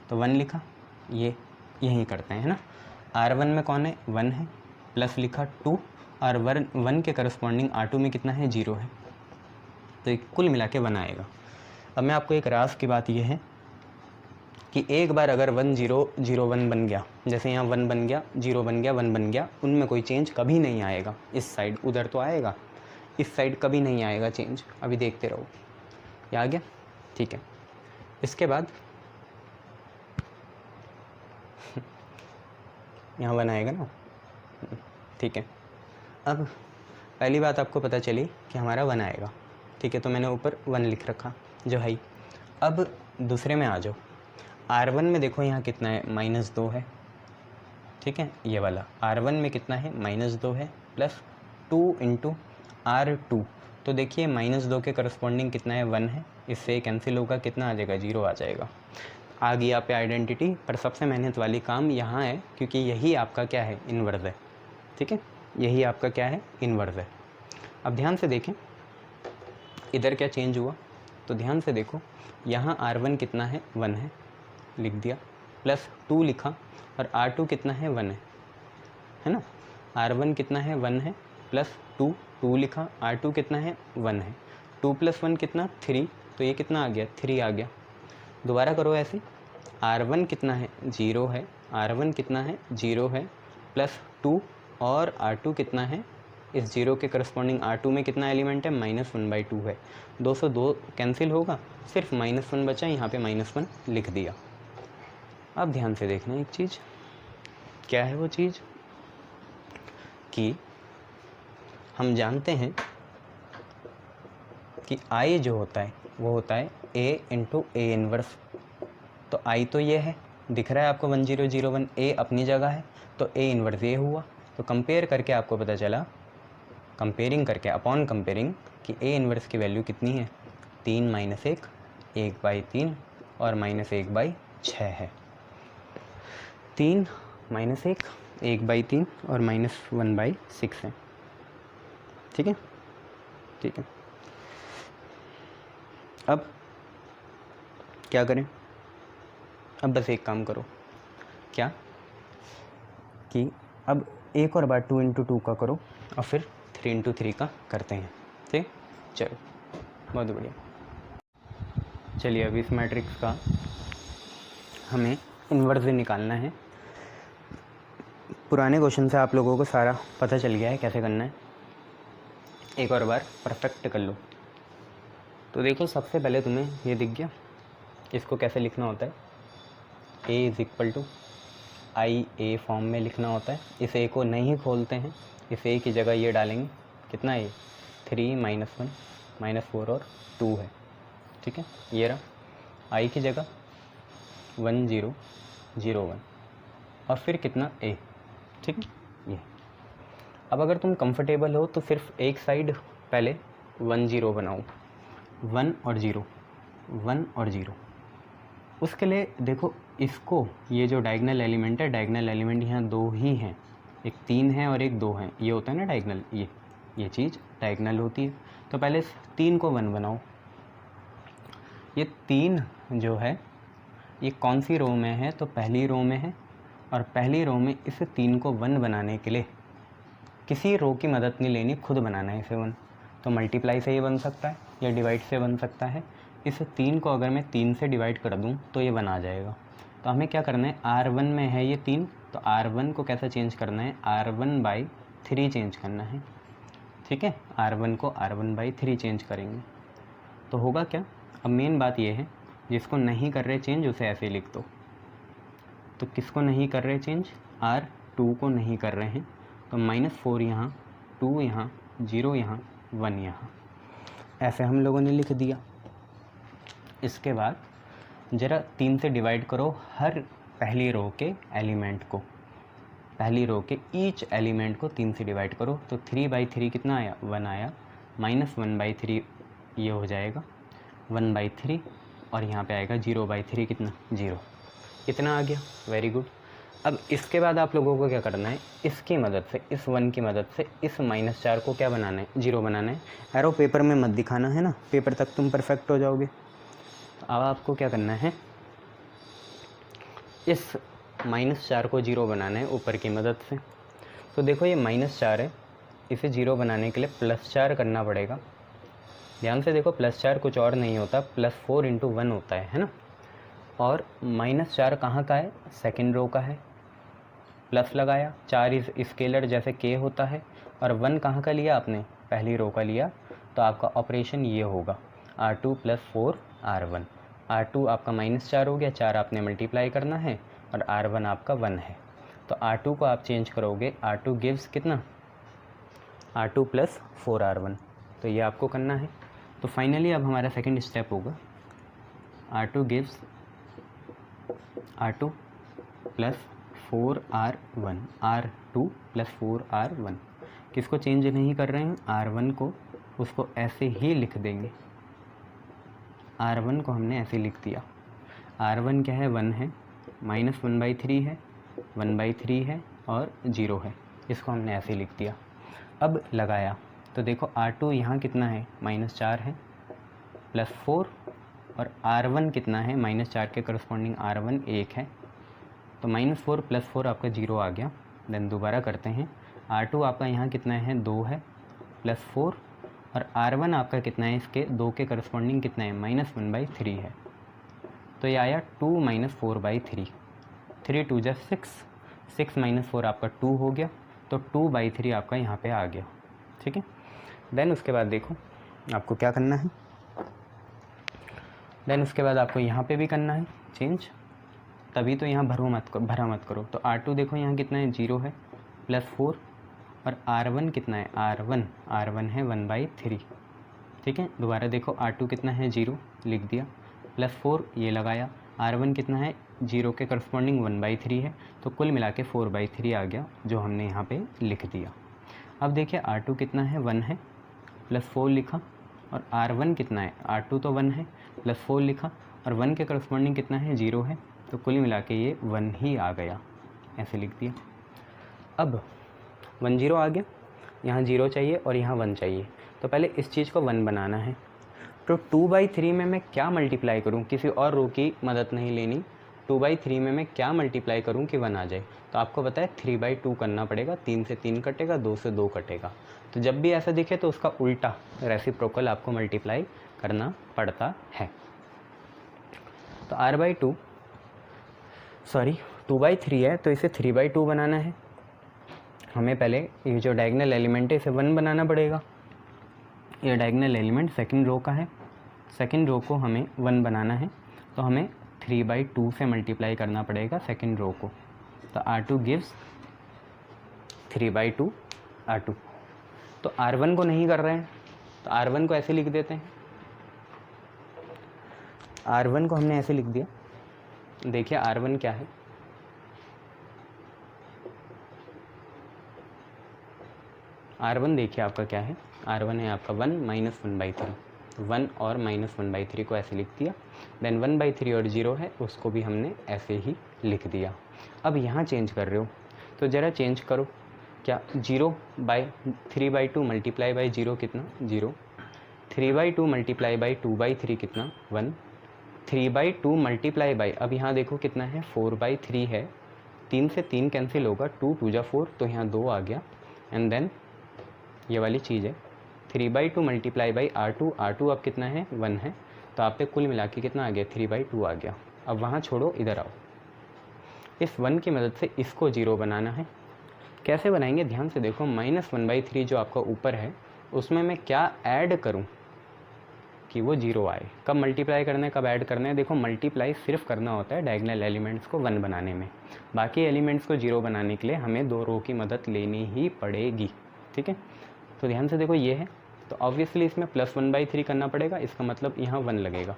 तो 1 लिखा, ये यहीं करते हैं, है ना। R1 में कौन है, 1 है, प्लस लिखा 2, और 1 के करस्पॉन्डिंग R2 में कितना है, 0 है, तो एक कुल मिला के 1 आएगा। अब मैं आपको एक राज की बात यह है कि एक बार अगर 1 0 0 1 बन गया, जैसे यहाँ 1 बन गया, 0 बन गया, 1 बन गया, उनमें कोई चेंज कभी नहीं आएगा। इस साइड उधर तो आएगा, इस साइड कभी नहीं आएगा चेंज। अभी देखते रहो, ये आ गया, ठीक है। इसके बाद यहाँ 1 आएगा ना, ठीक है। अब पहली बात आपको पता चली कि हमारा 1 आएगा, ठीक है, तो मैंने ऊपर 1 लिख रखा जो है। अब दूसरे में आ जाओ, R1 में देखो यहाँ कितना है, -2 है, ठीक है, ये वाला R1 में कितना है, -2 है, प्लस 2 × R2। तो देखिए -2 के करस्पॉन्डिंग कितना है, 1 है, इससे कैंसिल होगा, कितना आ जाएगा, 0 आ जाएगा। आ गई यहाँ पे आइडेंटिटी। पर सबसे मेहनत वाली काम यहाँ है, क्योंकि यही आपका क्या है, इन्वर्स है, ठीक है, यही आपका क्या है, इन्वर्स है। अब ध्यान से देखें इधर क्या चेंज हुआ, तो ध्यान से देखो, यहाँ R1 कितना है, 1 है, लिख दिया, प्लस 2 लिखा, और R2 कितना है, 1 है ना। R1 कितना है, 1 है, प्लस 2 लिखा, R2 कितना है, 1 है, 2 + 1 कितना, 3, तो ये कितना आ गया, 3 आ गया। दोबारा करो ऐसे, R1 कितना है, 0 है, R1 कितना है, 0 है, प्लस 2, और R2 कितना है, इस 0 के करस्पॉन्डिंग R2 में कितना एलिमेंट है, -1/2 है। 202 कैंसिल होगा, सिर्फ -1 बचा, यहाँ पे -1 लिख दिया। अब ध्यान से देखना एक चीज़, क्या है वो चीज़, कि हम जानते हैं कि I जो होता है वो होता है A × A इन्वर्स। तो I तो ये है, दिख रहा है आपको 1 0 0 1, A अपनी जगह है, तो A इन्वर्स ये हुआ। तो कंपेयर करके आपको पता चला, कंपेयरिंग करके, अपॉन कंपेयरिंग, कि A इन्वर्स की वैल्यू कितनी है, 3 - 1, 1/3 और -1/6 है। 3 - 1, 1/3 और -1/6 है, ठीक है, ठीक है। अब क्या करें, अब बस एक काम करो, क्या कि अब एक और बार 2 × 2 का करो, और फिर 3 × 3 का करते हैं, ठीक। चलो, बहुत बढ़िया। चलिए अब इस मैट्रिक्स का हमें इन्वर्स निकालना है। पुराने क्वेश्चन से आप लोगों को सारा पता चल गया है कैसे करना है, एक और बार परफेक्ट कर लो। तो देखो सबसे पहले तुम्हें ये दिख गया, इसको कैसे लिखना होता है, A is equal to I A form में लिखना होता है। इस ए को नहीं खोलते हैं, इस ए की जगह ये डालेंगे, कितना ए 3 - 1 -4 और 2 है, ठीक है। ये रहा आई की जगह 1 0 0 1 और फिर कितना ए, ठीक है। ये अब अगर तुम कंफर्टेबल हो तो सिर्फ एक साइड पहले 1 0 बनाओ, 1 और 0 1 और 0। उसके लिए देखो इसको, ये जो डायगनल एलिमेंट है, डायगनल एलिमेंट यहाँ 2 ही हैं, एक 3 है और एक 2 है, ये होता है ना डायगनल, ये चीज़ डायगनल होती है। तो पहले इस 3 को 1 बनाओ। ये 3 जो है ये कौन सी रो में है, तो पहली रो में है, और पहली रो में इस 3 को 1 बनाने के लिए किसी रो की मदद नहीं लेनी, खुद बनाना है इसे 1। तो मल्टीप्लाई से ये बन सकता है या डिवाइड से बन सकता है। इस 3 को अगर मैं 3 से डिवाइड कर दूं तो ये 1 आ जाएगा। तो हमें क्या करना है, R1 में है ये 3, तो R1 को कैसे चेंज करना है, R1/3 चेंज करना है, ठीक है। R1 को R1/3 चेंज करेंगे तो होगा क्या। अब मेन बात ये है, जिसको नहीं कर रहे चेंज उसे ऐसे लिख दो। तो किसको नहीं कर रहे चेंज, R2 को नहीं कर रहे हैं, तो -4 यहाँ, 2 यहाँ, 0 यहाँ, 1 यहाँ, ऐसे हम लोगों ने लिख दिया। इसके बाद ज़रा 3 से डिवाइड करो हर पहली रो के एलिमेंट को, पहली रो के ईच एलिमेंट को 3 से डिवाइड करो। तो 3/3 कितना आया, 1 आया, -1/3 ये हो जाएगा 1/3, और यहाँ पे आएगा 0/3 कितना, 0। इतना आ गया, वेरी गुड। अब इसके बाद आप लोगों को क्या करना है, इसकी मदद से, इस 1 की मदद से इस -4 को क्या बनाना है, 0 बनाना है। एरो पेपर में मत दिखाना है ना, पेपर तक तुम परफेक्ट हो जाओगे। तो अब आपको क्या करना है, इस -4 को 0 बनाना है ऊपर की मदद से। तो देखो ये -4 है, इसे 0 बनाने के लिए +4 करना पड़ेगा। ध्यान से देखो, +4 कुछ और नहीं होता, +4 × 1 होता है ना। और -4 कहाँ का है, सेकंड रो का है, प्लस लगाया, 4 स्केलर जैसे k होता है, और 1 कहाँ का लिया आपने, पहली रो का लिया। तो आपका ऑपरेशन ये होगा R2 + 4 R1। R2 आपका -4 हो गया, 4 आपने मल्टीप्लाई करना है, और R1 आपका 1 है। तो R2 को आप चेंज करोगे, R2 गिव्स कितना, R2 + 4 R1। तो ये आपको करना है। तो फाइनली अब हमारा सेकंड स्टेप होगा, R2 gives R2 + 4 R1, R2 + 4 R1। किसको चेंज नहीं कर रहे हैं, R1 को, उसको ऐसे ही लिख देंगे। R1 को हमने ऐसे लिख दिया। R1 क्या है, 1 है, -1/3 है, 1/3 है और 0 है, इसको हमने ऐसे लिख दिया। अब लगाया तो देखो R2 यहाँ कितना है, -4 है, +4, और R1 कितना है, -4 के करस्पॉन्डिंग R1 1 है। तो -4 + 4 आपका 0 आ गया। देन दोबारा करते हैं, R2 आपका यहाँ कितना है, 2 है, +4, और R1 आपका कितना है, इसके 2 के करस्पॉन्डिंग कितना है, -1/3 है। तो ये आया 2 - 4/3, 3 2 जा 6, 6 - 4 आपका 2 हो गया। तो 2/3 आपका यहाँ पे आ गया, ठीक है। देन उसके बाद देखो आपको क्या करना है, देन उसके बाद आपको यहाँ पे भी करना है चेंज, तभी तो यहाँ भरा मत करो। तो R2 देखो यहाँ कितना है, 0 है, +4, और R1 कितना है, R1 है 1/3, ठीक है। दोबारा देखो R2 कितना है, 0 लिख दिया, +4 ये लगाया, R1 कितना है, 0 के करस्पॉन्डिंग 1/3 है, तो कुल मिला के 4/3 आ गया, जो हमने यहाँ पे लिख दिया। अब देखिए R2 कितना है, 1 है, +4 लिखा, और R1 कितना है, R2 तो 1 है, +4 लिखा, और 1 के करस्पॉन्डिंग कितना है, 0 है, तो कुल मिला के ये 1 ही आ गया, ऐसे लिख दिया। अब 1 0 आ गया, यहाँ 0 चाहिए और यहाँ 1 चाहिए, तो पहले इस चीज़ को 1 बनाना है। तो 2/3 में मैं क्या मल्टीप्लाई करूँ, किसी और रो की मदद नहीं लेनी, 2/3 में मैं क्या मल्टीप्लाई करूँ कि 1 आ जाए। तो आपको पता है 3/2 करना पड़ेगा, 3 से 3 कटेगा, 2 से 2 कटेगा। तो जब भी ऐसा दिखे तो उसका उल्टा रेसिप्रोकल आपको मल्टीप्लाई करना पड़ता है। तो R/2 2/3 है, तो इसे 3/2 बनाना है। हमें पहले ये जो डायगनल एलिमेंट है इसे 1 बनाना पड़ेगा। ये डायगनल एलिमेंट सेकंड रो का है, सेकंड रो को हमें 1 बनाना है। तो हमें 3/2 से मल्टीप्लाई करना पड़ेगा सेकेंड रो को। तो R2 गिव्स 3/2 R2। तो R1 को नहीं कर रहे हैं तो R1 को ऐसे लिख देते हैं। R1 को हमने ऐसे लिख दिया। देखिए R1 क्या है, R1 देखिए आपका क्या है, R1 है आपका 1 माइनस 1/3। 1 और माइनस 1/3 को ऐसे लिख दिया। देन 1/3 और 0 है उसको भी हमने ऐसे ही लिख दिया। अब यहाँ चेंज कर रहे हो तो ज़रा चेंज करो। क्या 0/3/2 मल्टीप्लाई बाई 0 कितना 0, 3/2 मल्टीप्लाई बाई 2/3 कितना 1, 3/2 मल्टीप्लाई बाई, अब यहाँ देखो कितना है 4/3 है, 3 से 3 कैंसिल होगा, 2 2 जा 4 तो यहाँ 2 आ गया। एंड देन ये वाली चीज़ है 3/2 मल्टीप्लाई बाई R2, R2 अब कितना है 1 है, तो आप पे कुल मिला के कितना आ गया 3/2 आ गया। अब वहाँ छोड़ो, इधर आओ, इस 1 की मदद से इसको 0 बनाना है। कैसे बनाएंगे ध्यान से देखो, -1/3 जो आपका ऊपर है उसमें मैं क्या ऐड करूं कि वो 0 आए। कब मल्टीप्लाई करना है कब ऐड करना है, देखो मल्टीप्लाई सिर्फ करना होता है डायगोनल एलिमेंट्स को 1 बनाने में, बाकी एलिमेंट्स को 0 बनाने के लिए हमें 2 रो की मदद लेनी ही पड़ेगी। ठीक है, तो ध्यान से देखो ये है, तो ऑब्वियसली इसमें +1/3 करना पड़ेगा, इसका मतलब यहाँ 1 लगेगा।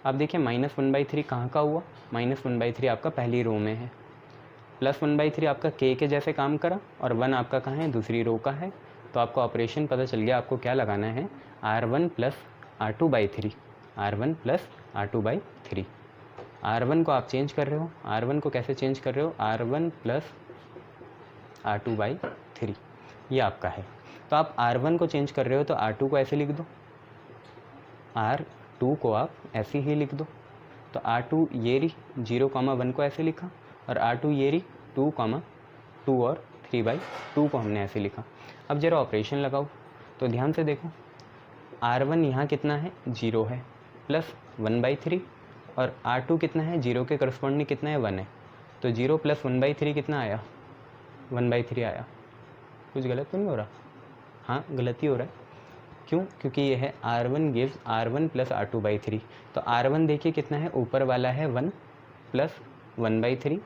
अब देखिए -1/3 कहाँ का हुआ, -1/3 आपका पहली रो में है, +1/3 आपका k के जैसे काम करा और 1 आपका कहाँ है दूसरी रो का है। तो आपको ऑपरेशन पता चल गया, आपको क्या लगाना है R1 + R2/3, R1 + R2/3। R1 को आप चेंज कर रहे हो, R1 को कैसे चेंज कर रहे हो, R1 + R2/3 ये आपका है। तो आप R1 को चेंज कर रहे हो तो R2 को ऐसे लिख दो, R2 को आप ऐसे ही लिख दो। तो R2 ये रही 0,1 को ऐसे लिखा और R2 ये रही 2, और 3/2 को हमने ऐसे लिखा। अब जरा ऑपरेशन लगाओ तो ध्यान से देखो, R1 यहाँ कितना है 0 है प्लस 1/3 और R2 कितना है 0 के करस्पॉन्डिंग कितना है 1 है, तो 0 + 1/3 कितना आया 1/3 आया। कुछ गलत तो नहीं हो रहा, हाँ गलती हो रहा है, क्यों, क्योंकि ये है R1 गिव्स R1 + R2/3। तो R1 देखिए कितना है ऊपर वाला है 1 + 1/3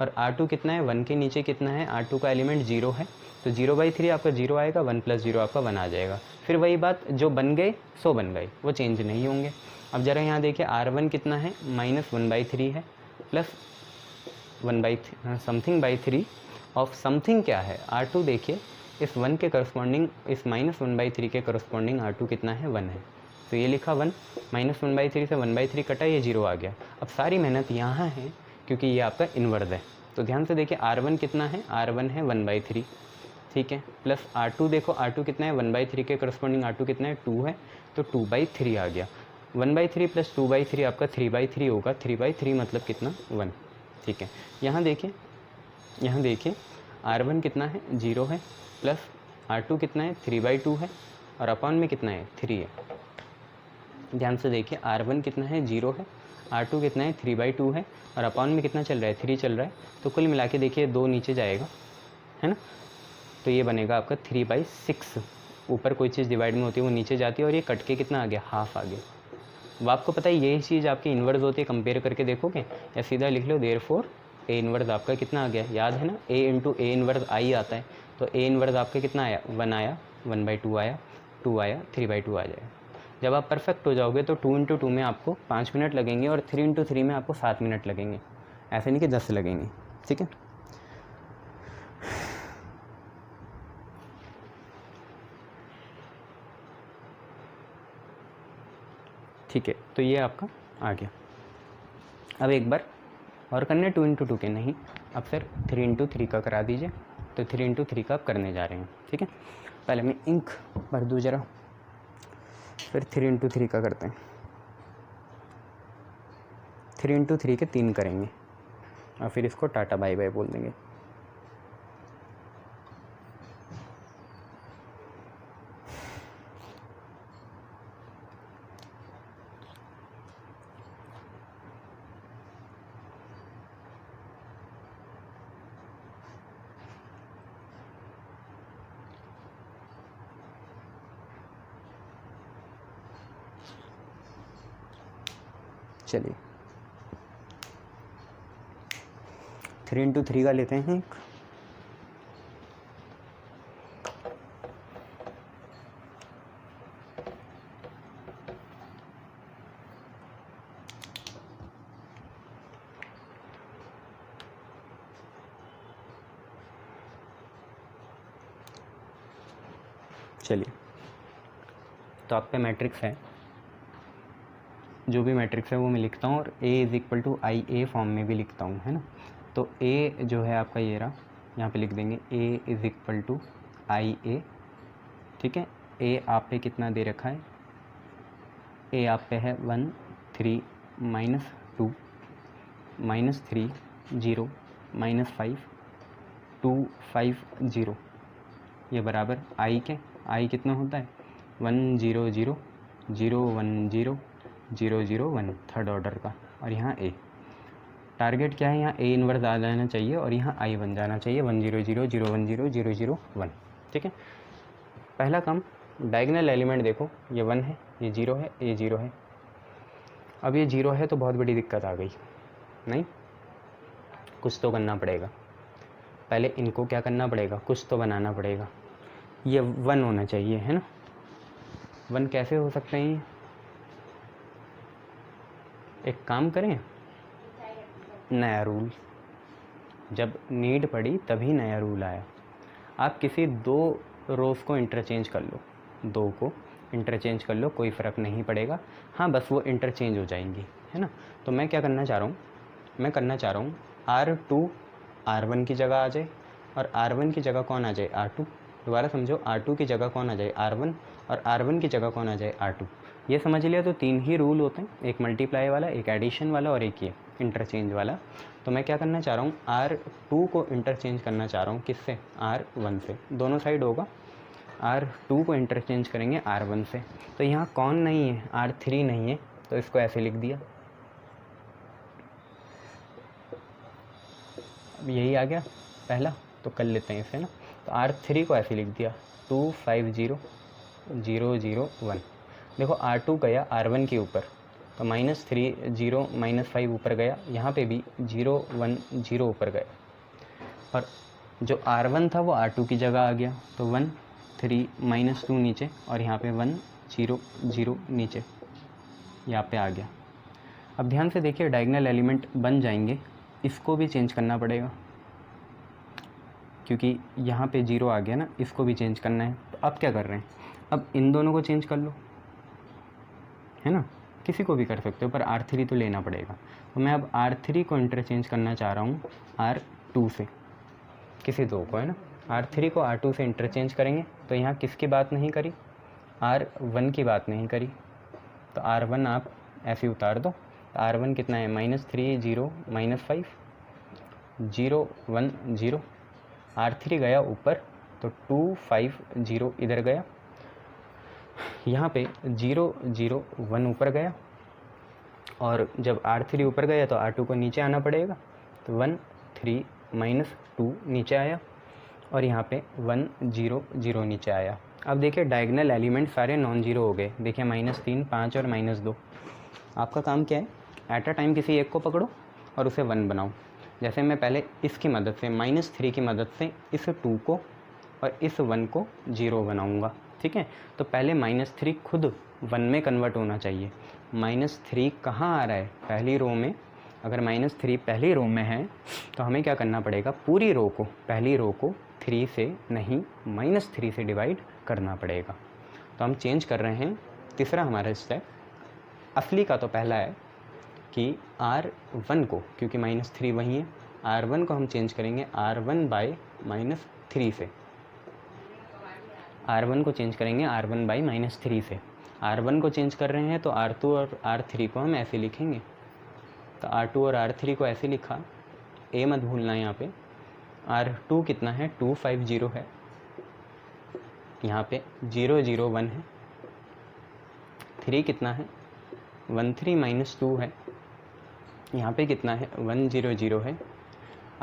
और R2 कितना है 1 के नीचे कितना है, R2 का एलिमेंट 0 है, तो 0/3 आपका 0 आएगा, 1 + 0 आपका 1 आ जाएगा। फिर वही बात, जो बन गए सो बन गए, वो चेंज नहीं होंगे। अब ज़रा यहाँ देखिए R1 कितना है -1/3 है प्लस 1/3 ऑफ समथिंग क्या है R2, देखिए इस 1 के करस्पॉन्डिंग, इस -1/3 के करस्पॉन्डिंग R2 कितना है 1 है, तो ये लिखा 1, -1/3 से 1/3 कटा, ये 0 आ गया। अब सारी मेहनत यहाँ है क्योंकि ये आपका इन्वर्स है। तो ध्यान से देखिए R1 कितना है, R1 है 1/3, ठीक है, प्लस R2 देखो R2 कितना है 1/3 के करस्पॉन्डिंग R2 कितना है 2 है, तो 2/3 आ गया। 1/3 + 2/3 आपका 3/3 होगा, 3/3 मतलब कितना 1, ठीक है। यहाँ देखिए R1 कितना है 0 है प्लस R2 कितना है 3/2 है और अपॉन में कितना है 3 है। ध्यान से देखिए R1 कितना है 0 है, R2 कितना है 3/2 है और अपॉन में कितना चल रहा है 3 चल रहा है, तो कुल मिला के देखिए 2 नीचे जाएगा, है ना, तो ये बनेगा आपका 3/6। ऊपर कोई चीज़ डिवाइड में होती है वो नीचे जाती है और ये कट के कितना आ गया हाफ आ गया। अब आपको पता है यही चीज़ आपकी इन्वर्स होती है, कंपेयर करके देखोगे या सीधा लिख लो देयरफॉर A इन्वर्स आपका कितना आ गया, याद है ना A × A इन्वर्स I आता है, तो A इन्वर्स आपका कितना आया 1 आया, 1/2 आया, 2 आया, 3/2 आ जाएगा। जब आप परफेक्ट हो जाओगे तो 2 × 2 में आपको 5 मिनट लगेंगे और 3 × 3 में आपको 7 मिनट लगेंगे, ऐसे नहीं कि 10 लगेंगे, ठीक है। ठीक है, तो ये आपका आ गया। अब एक बार और करने 2 × 2 के नहीं, अब सर 3 × 3 का करा दीजिए, तो 3 × 3 का आप करने जा रहे हैं, ठीक है। पहले मैं इंक भर दूँ ज़रा, फिर 3 × 3 का करते हैं। 3 × 3 के 3 करेंगे और फिर इसको टाटा बाय बाय बोल देंगे। चलिए 3 × 3 का लेते हैं एक। चलिए, तो आपका मैट्रिक्स है, जो भी मैट्रिक्स है वो मैं लिखता हूँ और A=IA फॉर्म में भी लिखता हूँ, है ना। तो A जो है आपका ये रहा, यहाँ पे लिख देंगे A=IA, ठीक है। A आप पे कितना दे रखा है, A आप पे है 1 3 -2 -3 0 -5 2 5 0, ये बराबर I के, I कितना होता है 1 0 0 0 1 0 0 0 1 थर्ड ऑर्डर का, और यहाँ A। टारगेट क्या है, यहाँ A इन्वर्स आ जाना चाहिए और यहाँ I बन जाना चाहिए 1 0 0 0 1 0 0 0 1, ठीक है। पहला काम, डायगोनल एलिमेंट देखो, ये 1 है, ये 0 है, ये 0 है। अब ये 0 है तो बहुत बड़ी दिक्कत आ गई, नहीं, कुछ तो करना पड़ेगा। पहले इनको क्या करना पड़ेगा, कुछ तो बनाना पड़ेगा। ये 1 होना चाहिए, है ना। 1 कैसे हो सकते हैं, एक काम करें, नया रूल, जब नीड पड़ी तभी नया रूल आया। आप किसी 2 रोज़ को इंटरचेंज कर लो, 2 को इंटरचेंज कर लो, कोई फ़र्क नहीं पड़ेगा। हाँ, बस वो इंटरचेंज हो जाएंगी, है ना। तो मैं क्या करना चाह रहा हूँ, मैं करना चाह रहा हूँ R2 R1 की जगह आ जाए और R1 की जगह कौन आ जाए, R2। दोबारा समझो, R2 की जगह कौन आ जाए, R1, और R1 की जगह कौन आ जाए, R2। ये समझ लिया। तो 3 ही रूल होते हैं, एक मल्टीप्लाई वाला, एक एडिशन वाला और एक ये इंटरचेंज वाला। तो मैं क्या करना चाह रहा हूँ, R2 को इंटरचेंज करना चाह रहा हूँ, किससे, R1 से, दोनों साइड होगा। R2 को इंटरचेंज करेंगे R1 से। तो यहाँ कौन नहीं है, R3 नहीं है, तो इसको ऐसे लिख दिया। अब यही आ गया पहला, तो कर लेते हैं इसे ना। तो R3 को ऐसे लिख दिया 2 5 0 0 0 1। देखो R2 गया R1 के ऊपर, तो -3 0 -5 ऊपर गया, यहाँ पे भी 0 1 0 ऊपर गया, और जो R1 था वो R2 की जगह आ गया। तो 1 3 -2 नीचे, और यहाँ पे 1 0 0 नीचे, यहाँ पे आ गया। अब ध्यान से देखिए, डायगोनल एलिमेंट बन जाएंगे, इसको भी चेंज करना पड़ेगा, क्योंकि यहाँ पे 0 आ गया ना, इसको भी चेंज करना है। तो अब क्या कर रहे हैं, अब इन दोनों को चेंज कर लो, है ना, किसी को भी कर सकते हो, पर R3 तो लेना पड़ेगा। तो मैं अब R3 को इंटरचेंज करना चाह रहा हूँ R2 से, किसी 2 को, है ना। R3 को R2 से इंटरचेंज करेंगे, तो यहाँ किसकी बात नहीं करी, R1 की बात नहीं करी, तो R1 आप ऐसे उतार दो। तो R1 कितना है, -3 0 -5 0 1 0। R3 गया ऊपर, तो 2 5 0 इधर गया, यहाँ पे 0 0 1 ऊपर गया, और जब R3 ऊपर गया तो R2 को नीचे आना पड़ेगा। तो 1 3 -2 नीचे आया, और यहाँ पे 1 0 0 नीचे आया। अब देखिए, डायगोनल एलिमेंट सारे नॉन जीरो हो गए। देखिए -3 5 और -2। आपका काम क्या है, एट अ टाइम किसी एक को पकड़ो और उसे 1 बनाओ। जैसे मैं पहले इसकी मदद से, -3 की मदद से इस 2 को और इस 1 को 0 बनाऊंगा, ठीक है। तो पहले -3 खुद 1 में कन्वर्ट होना चाहिए। -3 कहाँ आ रहा है, पहली रो में। अगर -3 पहली रो में है तो हमें क्या करना पड़ेगा, पूरी रो को, पहली रो को 3 से नहीं -3 से डिवाइड करना पड़ेगा। तो हम चेंज कर रहे हैं, तीसरा हमारा स्टेप। असली का तो पहला है कि R1 को, क्योंकि -3 वही है, R1 को हम चेंज करेंगे R1/-3 से। R1 को चेंज करेंगे R1/-3 से। R1 को चेंज कर रहे हैं तो R2 और R3 को हम ऐसे लिखेंगे। तो R2 और R3 को ऐसे लिखा, A मत भूलना यहाँ पे। R2 कितना है, 2 5 0 है, यहाँ पे 0 0 1 है। 3 कितना है, 1 3 -2 है, यहाँ पे कितना है, 1 0 0 है।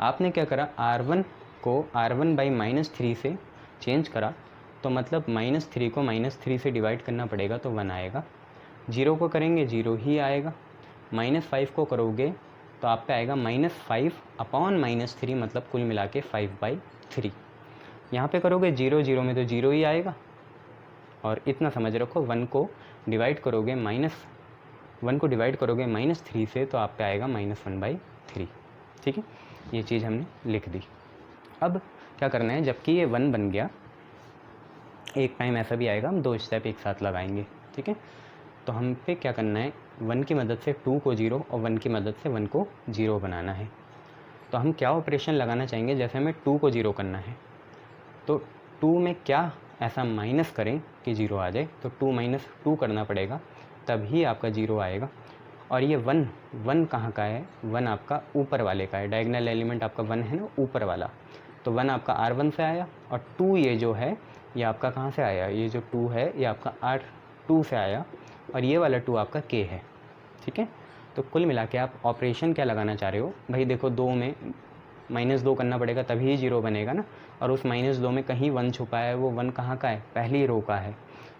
आपने क्या करा, R1 को R1/-3 से चेंज करा, तो मतलब -3 को -3 से डिवाइड करना पड़ेगा, तो 1 आएगा। 0 को करेंगे 0 ही आएगा। -5 को करोगे तो आप पे आएगा -5/-3, मतलब कुल मिला के 5/3। यहाँ पे करोगे 0 0 में तो 0 ही आएगा, और इतना समझ रखो 1 को डिवाइड करोगे -3 से, तो आप पे आएगा -1/3। ठीक है, ये चीज़ हमने लिख दी। अब क्या करना है, जबकि ये 1 बन गया, एक टाइम ऐसा भी आएगा हम 2 स्टेप एक साथ लगाएंगे। ठीक है, तो हम पे क्या करना है, 1 की मदद से 2 को 0 और 1 की मदद से 1 को 0 बनाना है। तो हम क्या ऑपरेशन लगाना चाहेंगे, जैसे हमें 2 को 0 करना है, तो 2 में क्या ऐसा माइनस करें कि 0 आ जाए, तो 2 - 2 करना पड़ेगा, तभी आपका 0 आएगा। और ये 1 कहाँ का है, 1 आपका ऊपर वाले का है, डायगोनल एलिमेंट आपका 1 है ना, ऊपर वाला, तो 1 आपका R1 से आया, और 2 ये जो है ये आपका कहाँ से आया, ये जो 2 है ये आपका R2 से आया, और ये वाला 2 आपका K है। ठीक है, तो कुल मिला के आप ऑपरेशन क्या लगाना चाह रहे हो भाई, देखो 2 में -2 करना पड़ेगा तभी 0 बनेगा ना, और उस -2 में कहीं 1 छुपा है, वो 1 कहाँ का है, पहली रो का है।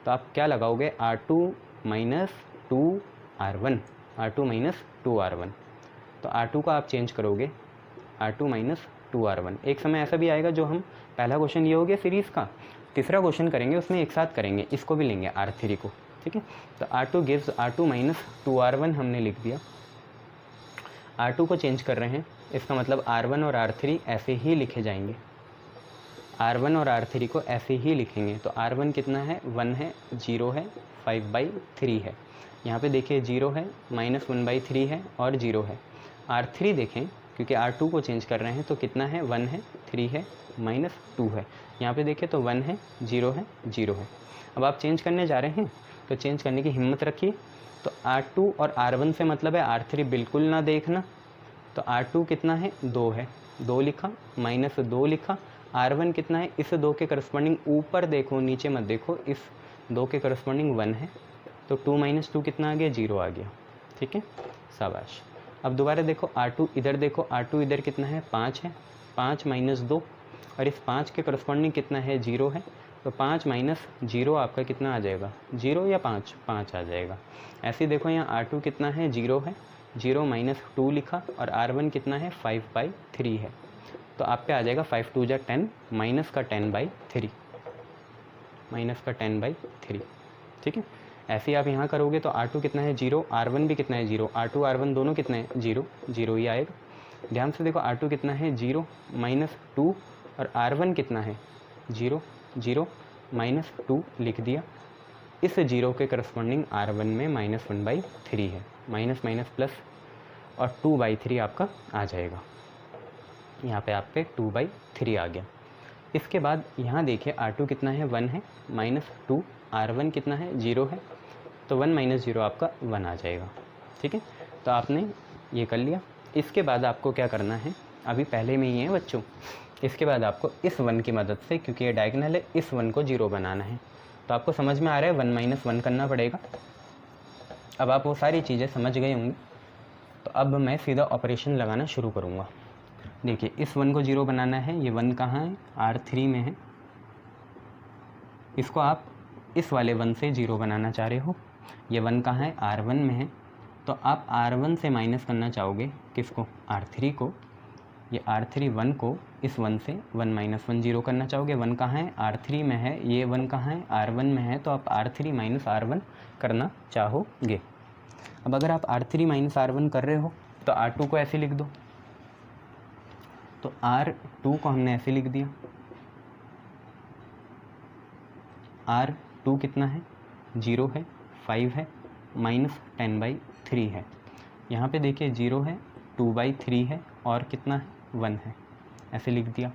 तो आप क्या लगाओगे, R2 - 2R1, R2 - 2R1। तो R2 का आप चेंज करोगे R2 - 2R1। एक समय ऐसा भी आएगा, जो हम पहला क्वेश्चन ये हो गया सीरीज़ का, तीसरा क्वेश्चन करेंगे उसमें एक साथ करेंगे, इसको भी लेंगे R3 को। ठीक है, तो R2 गिव्स R2 - 2R1 हमने लिख दिया। R2 को चेंज कर रहे हैं, इसका मतलब R1 और R3 ऐसे ही लिखे जाएंगे, R1 और R3 को ऐसे ही लिखेंगे। तो R1 कितना है, 1 है, 0 है, 5/3 है। यहाँ पे देखिए 0 है, -1/3 है और 0 है। R3 देखें, क्योंकि R2 को चेंज कर रहे हैं, तो कितना है, 1 है, 3 है, -2 है। यहाँ पे देखिए तो 1 है, 0 है, 0 है। अब आप चेंज करने जा रहे हैं, तो चेंज करने की हिम्मत रखिए। तो R2 और R1 से मतलब है, R3 बिल्कुल ना देखना। तो R2 कितना है, 2 है, 2 लिखा, -2 लिखा। R1 कितना है, इस 2 के करस्पॉन्डिंग ऊपर देखो, नीचे मत देखो, इस 2 के करस्पॉन्डिंग 1 है, तो 2 - 2 कितना आ गया, 0 आ गया। ठीक है, शाबाश। अब दोबारा देखो R2 इधर देखो, R2 इधर कितना है, 5 है, 5 - 2, और इस 5 के करस्पॉन्डिंग कितना है, 0 है, तो 5 - 0 आपका कितना आ जाएगा, 0 या 5, 5 आ जाएगा। ऐसे देखो यहाँ R2 कितना है, 0 है, 0 - 2 लिखा, और R1 कितना है, 5/3 है। तो आप पे आ जाएगा 5 2 जा 10, -10/3, -10/3। ठीक है, ऐसे ही आप यहाँ करोगे तो R2 कितना है, 0, R1 भी कितना है, 0, R2 R1 दोनों कितने हैं, 0, 0 ही आएगा। ध्यान से देखो R2 कितना है, 0 - 2, और R1 कितना है, 0, 0 - 2 लिख दिया। इस 0 के करस्पॉन्डिंग R1 में -1/3 है, माइनस माइनस प्लस, और 2/3 आपका आ जाएगा। यहाँ पे आप पे 2/3 आ गया। इसके बाद यहाँ देखिए R2 कितना है, 1 है, -2, R1 कितना है, 0 है, तो 1 - 0 आपका 1 आ जाएगा। ठीक है, तो आपने ये कर लिया। इसके बाद आपको क्या करना है, अभी पहले में ही है बच्चों, इसके बाद आपको इस 1 की मदद से, क्योंकि ये डायगोनल है, इस 1 को 0 बनाना है। तो आपको समझ में आ रहा है 1 - 1 करना पड़ेगा। अब आप वो सारी चीज़ें समझ गए होंगे, तो अब मैं सीधा ऑपरेशन लगाना शुरू करूँगा। देखिए इस 1 को 0 बनाना है, ये 1 कहाँ है, R3 में है, इसको आप इस वाले 1 से 0 बनाना चाह रहे हो। ये 1 कहाँ है, R1 में है, तो आप R1 से माइनस करना चाहोगे किसको, R3 को। ये R3 1 को इस 1 से 1 - 1 0 करना चाहोगे। 1 कहाँ है, R3 में है, ये 1 कहाँ है, R1 में है, तो आप R3 - R1 करना चाहोगे। अब अगर आप R3 - R1 कर रहे हो, तो R2 को ऐसे लिख दो। तो R2 को हमने ऐसे लिख दिया, R2 कितना है, 0 है, 5 है, -10/3 है। यहाँ पे देखिए 0 है, 2/3 है, और कितना है, 1 है, ऐसे लिख दिया।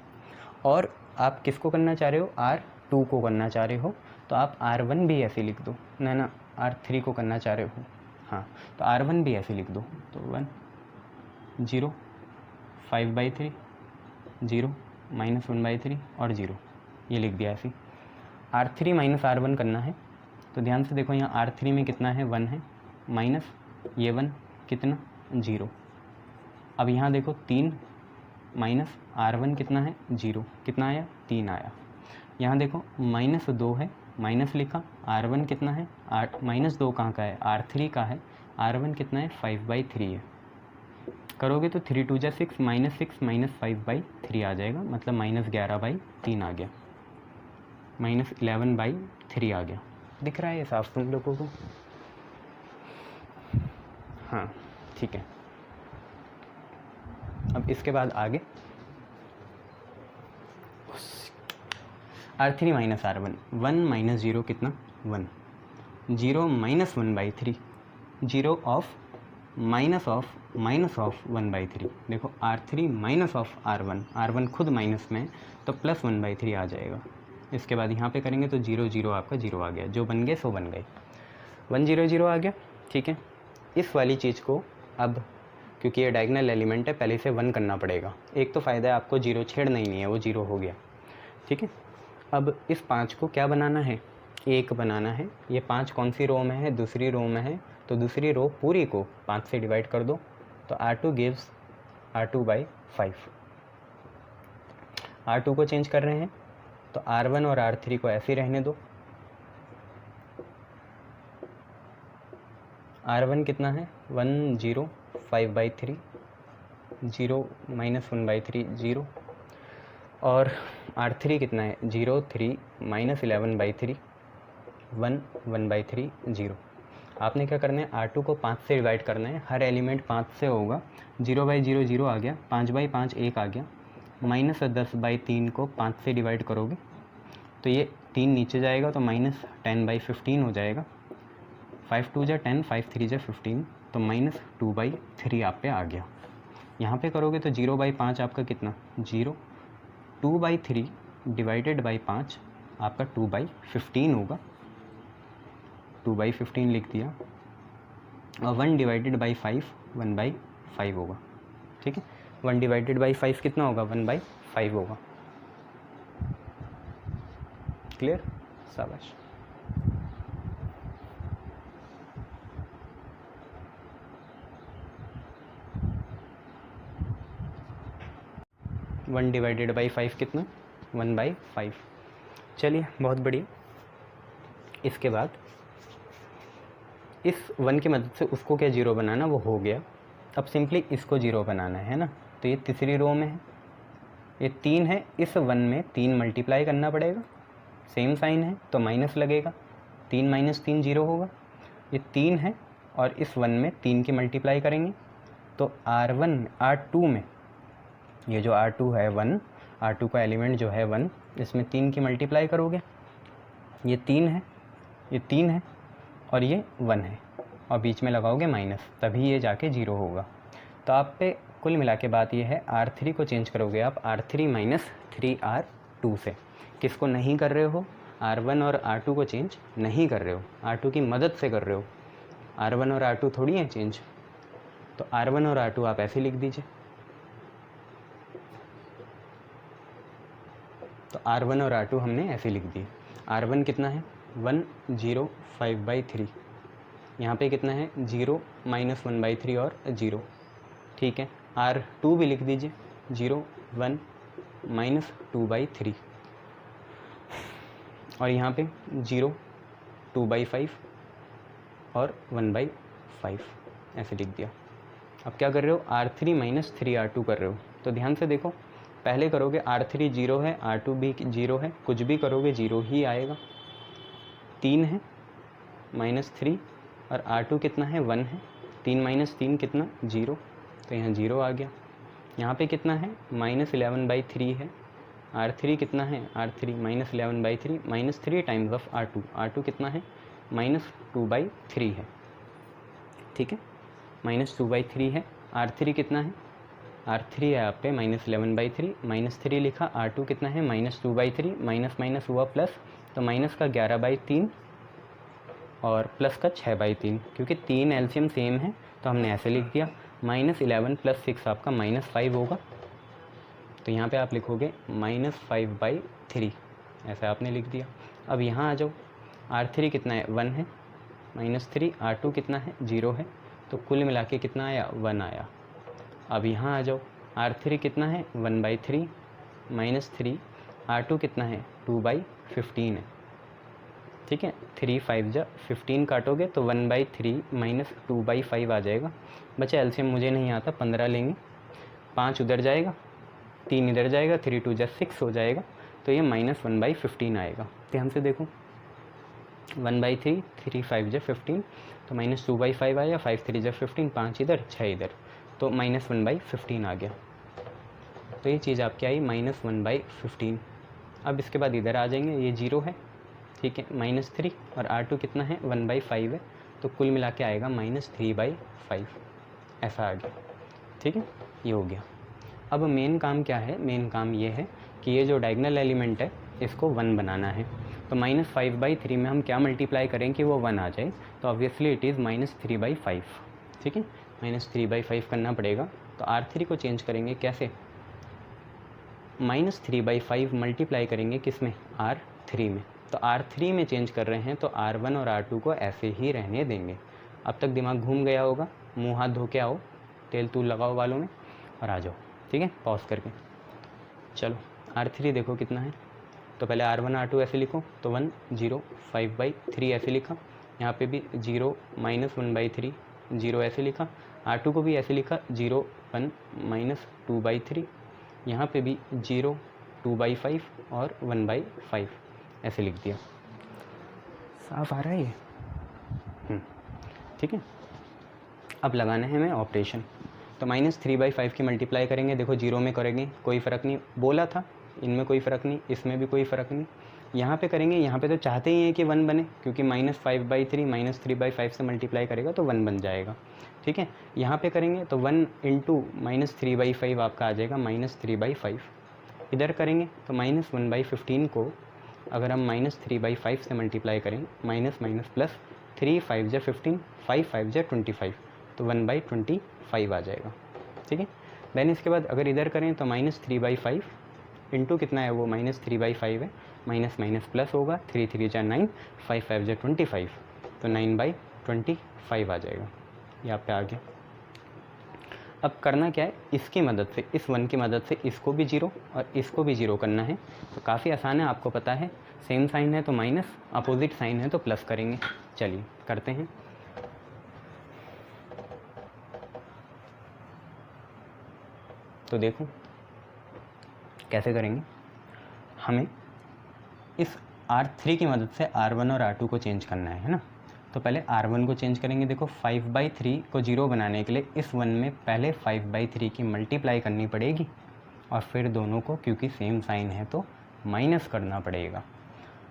और आप किसको करना चाह रहे हो, R2 को करना चाह रहे हो, तो आप R1 भी ऐसे लिख दो, ना R3 को करना चाह रहे हो, हाँ, तो R1 भी ऐसे लिख दो। तो 1 0 5/3 0 -1/3 और 0, ये लिख दिया ऐसे। R3 - R1 करना है, तो ध्यान से देखो यहाँ R3 में कितना है, 1 है, माइनस ये 1 कितना, 0। अब यहाँ देखो 3 माइनस R1 कितना है, 0, कितना आया, 3 आया। यहाँ देखो -2 है, माइनस लिखा, R1 कितना है, -2 कहाँ का है, R3 का है, R1 कितना है, 5/3 है। करोगे तो 3 2 जा 6 -6 -5/3 आ जाएगा, मतलब -11/3 आ गया, -11/3 आ गया। दिख रहा है ये साफ तुम लोगों को? हाँ ठीक है। अब इसके बाद आगे R3 - R1, 1 - 0 कितना 1, 0 - 1/3, 0 ऑफ माइनस ऑफ 1/3। देखो R3 minus of R1, R1 खुद माइनस में तो प्लस 1/3 आ जाएगा। इसके बाद यहाँ पे करेंगे तो 0 0 आपका 0 आ गया, जो बन गए सो बन गए, 1 0 0 आ गया। ठीक है, इस वाली चीज़ को अब क्योंकि ये डायगोनल एलिमेंट है पहले इसे 1 करना पड़ेगा। एक तो फ़ायदा है आपको 0 छेड़ना ही नहीं है, वो 0 हो गया। ठीक है, अब इस 5 को क्या बनाना है, 1 बनाना है। ये 5 कौन सी रो में है, दूसरी रो में है, तो दूसरी रो पूरी को 5 से डिवाइड कर दो, तो R2 गिव्स R2/5। R2 को चेंज कर रहे हैं तो R1 और R3 को ऐसे ही रहने दो। R1 कितना है 1 0 5/3, 0 - 1/3 0, और R3 कितना है 0 3 - 11/3 1 1/3 0। आपने क्या करना है, R2 को 5 से डिवाइड करना है, हर एलिमेंट 5 से होगा। 0/0 0 आ गया, 5/5 1 आ गया, -10/3 को 5 से डिवाइड करोगे तो ये 3 नीचे जाएगा तो -10/15 हो जाएगा। 5 2 जा 10, 5 3 जा 15, तो -2/3 आप पे आ गया। यहाँ पे करोगे तो 0/5 आपका कितना 0, 2/3 डिवाइडेड बाई 5 आपका 2/15 होगा, 2/15 लिख दिया, और 1 डिवाइडेड बाई 5 1/5 होगा। ठीक है, 1 डिवाइडेड बाई 5 कितना होगा 1/5 होगा। क्लियर, शाबाश। वन डिवाइडेड बाई 5 कितना 1/5। चलिए बहुत बढ़िया। इसके बाद इस 1 की मदद से उसको क्या 0 बनाना वो हो गया। अब सिंपली इसको 0 बनाना है ना, तो ये तीसरी रो में है, ये 3 है, इस 1 में 3 मल्टीप्लाई करना पड़ेगा, सेम साइन है तो माइनस लगेगा, 3 - 3 0 होगा। ये 3 है और इस 1 में 3 की मल्टीप्लाई करेंगे तो R2 में ये जो R2 है 1, R2 का एलिमेंट जो है 1, इसमें 3 की मल्टीप्लाई करोगे, ये 3 है, ये 3 है और ये 1 है, और बीच में लगाओगे माइनस, तभी ये जाके 0 होगा। तो आप पे कुल मिला के बात ये है, R3 को चेंज करोगे आप R3 - 3R2 से। किसको नहीं कर रहे हो, R1 और R2 को चेंज नहीं कर रहे हो, R2 की मदद से कर रहे हो। R1 और R2 थोड़ी हैं चेंज, तो R1 और R2 आप ऐसे लिख दीजिए। तो R1 और R2 हमने ऐसे लिख दिए। R1 कितना है 1 0 5/3, यहाँ पे कितना है 0 - 1/3 और 0। ठीक है, R2 भी लिख दीजिए 0 1 - 2/3, और यहाँ पे 0 2/5 और 1/5 ऐसे लिख दिया। अब क्या कर रहे हो, R3 - 3R2 कर रहे हो, तो ध्यान से देखो, पहले करोगे R3 0 है, R2 भी 0 है, कुछ भी करोगे 0 ही आएगा। 3 है -3 और R2 कितना है 1 है, 3 - 3 कितना 0, तो यहाँ 0 आ गया। यहाँ पे कितना है -11/3 है, R3 कितना है R3 -11/3, -3 times of R2, R2 कितना है -2/3 है। ठीक है, -2/3 है। R3 कितना है, R3 है आप पे -11/3, -3 लिखा, R2 कितना है -2/3, माइनस माइनस हुआ प्लस, तो माइनस का 11/3 और प्लस का 6/3, क्योंकि 3 एलसीएम सेम है तो हमने ऐसे लिख दिया। -11 + 6 आपका -5 होगा, तो यहाँ पे आप लिखोगे -5/3, ऐसा आपने लिख दिया। अब यहाँ आ जाओ, R3 कितना है 1 है, -3, R2 कितना है 0 है, तो कुल मिला के कितना आया 1 आया। अब यहाँ आ जाओ, R3 कितना है 1/3, -3, R2 कितना है 2/15 है, ठीक है। 3 5 जा 15 काटोगे तो 1/3 माइनस 2/5 आ जाएगा। बच्चा एलसीएम मुझे नहीं आता, 15 लेंगे, 5 उधर जाएगा, 3 इधर जाएगा, 3 2 जा 6 हो जाएगा, तो ये -1/15 आएगा। ध्यान से देखो, 1/3, 3 5 जा 15, तो -2/5 आया, 5 3 जा 15, 5 इधर 6 इधर, तो -1/15 आ गया। तो ये चीज़ आपकी आई -1/15। अब इसके बाद इधर आ जाएंगे, ये 0 है, ठीक है, -3 और R2 कितना है 1/5 है, तो कुल मिला के आएगा -3/5, ऐसा आ गया। ठीक है, ये हो गया। अब मेन काम क्या है, मेन काम ये है कि ये जो डायगोनल एलिमेंट है इसको 1 बनाना है। तो -5/3 में हम क्या मल्टीप्लाई करें कि वो 1 आ जाए, तो ऑब्वियसली इट इज़ -3/5। ठीक है, -3/5 करना पड़ेगा। तो R3 को चेंज करेंगे कैसे, -3/5 मल्टीप्लाई करेंगे किस में, R3 में। तो R3 में चेंज कर रहे हैं तो R1 और R2 को ऐसे ही रहने देंगे। अब तक दिमाग घूम गया होगा, मुंह हाथ धो के आओ, तेल तूल लगाओ बालों में और आ जाओ। ठीक है, पॉज करके चलो। R3 देखो कितना है, तो पहले R1 R2 ऐसे लिखो, तो 1 0 5/3 ऐसे लिखा, यहाँ पे भी 0 -1/3 0 ऐसे लिखा, R2 को भी ऐसे लिखा 0 1 -2/3, यहाँ पे भी 0 2/5 और 1/5 ऐसे लिख दिया। साफ आ रहा है ये? ठीक है, अब लगाना है हमें ऑपरेशन। तो -3/5 की मल्टीप्लाई करेंगे, देखो 0 में करेंगे कोई फ़र्क नहीं, बोला था इनमें कोई फ़र्क नहीं, इसमें भी कोई फ़र्क नहीं। यहाँ पे करेंगे, यहाँ पे तो चाहते ही हैं कि 1 बने, क्योंकि -5/3 -3/5 से मल्टीप्लाई करेगा तो 1 बन जाएगा। ठीक है, यहाँ पे करेंगे तो 1 × -3/5 आपका आ जाएगा -3/5। इधर करेंगे तो -1/15 को अगर हम -3/5 से मल्टीप्लाई करें, माइनस माइनस प्लस, 3 5 जा 15, 5 5 जा 25, तो 1/25 आ जाएगा। ठीक है, देन इसके बाद अगर इधर करें तो -3/5 इंटू कितना है वो -3/5 है, माइनस माइनस प्लस होगा, 3 3 जा 9, 5 5 जा 25, तो 9/25 आ जाएगा। यहाँ पे आ गया। अब करना क्या है, इसकी मदद से, इस 1 की मदद से इसको भी 0 और इसको भी 0 करना है। तो काफ़ी आसान है, आपको पता है, सेम साइन है तो माइनस, अपोजिट साइन है तो प्लस करेंगे। चलिए करते हैं। तो देखो कैसे करेंगे, हमें इस R3 की मदद से R1 और R2 को चेंज करना है ना। तो पहले R1 को चेंज करेंगे। देखो 5/3 को 0 बनाने के लिए इस 1 में पहले 5/3 की मल्टीप्लाई करनी पड़ेगी और फिर दोनों को, क्योंकि सेम साइन है तो माइनस करना पड़ेगा।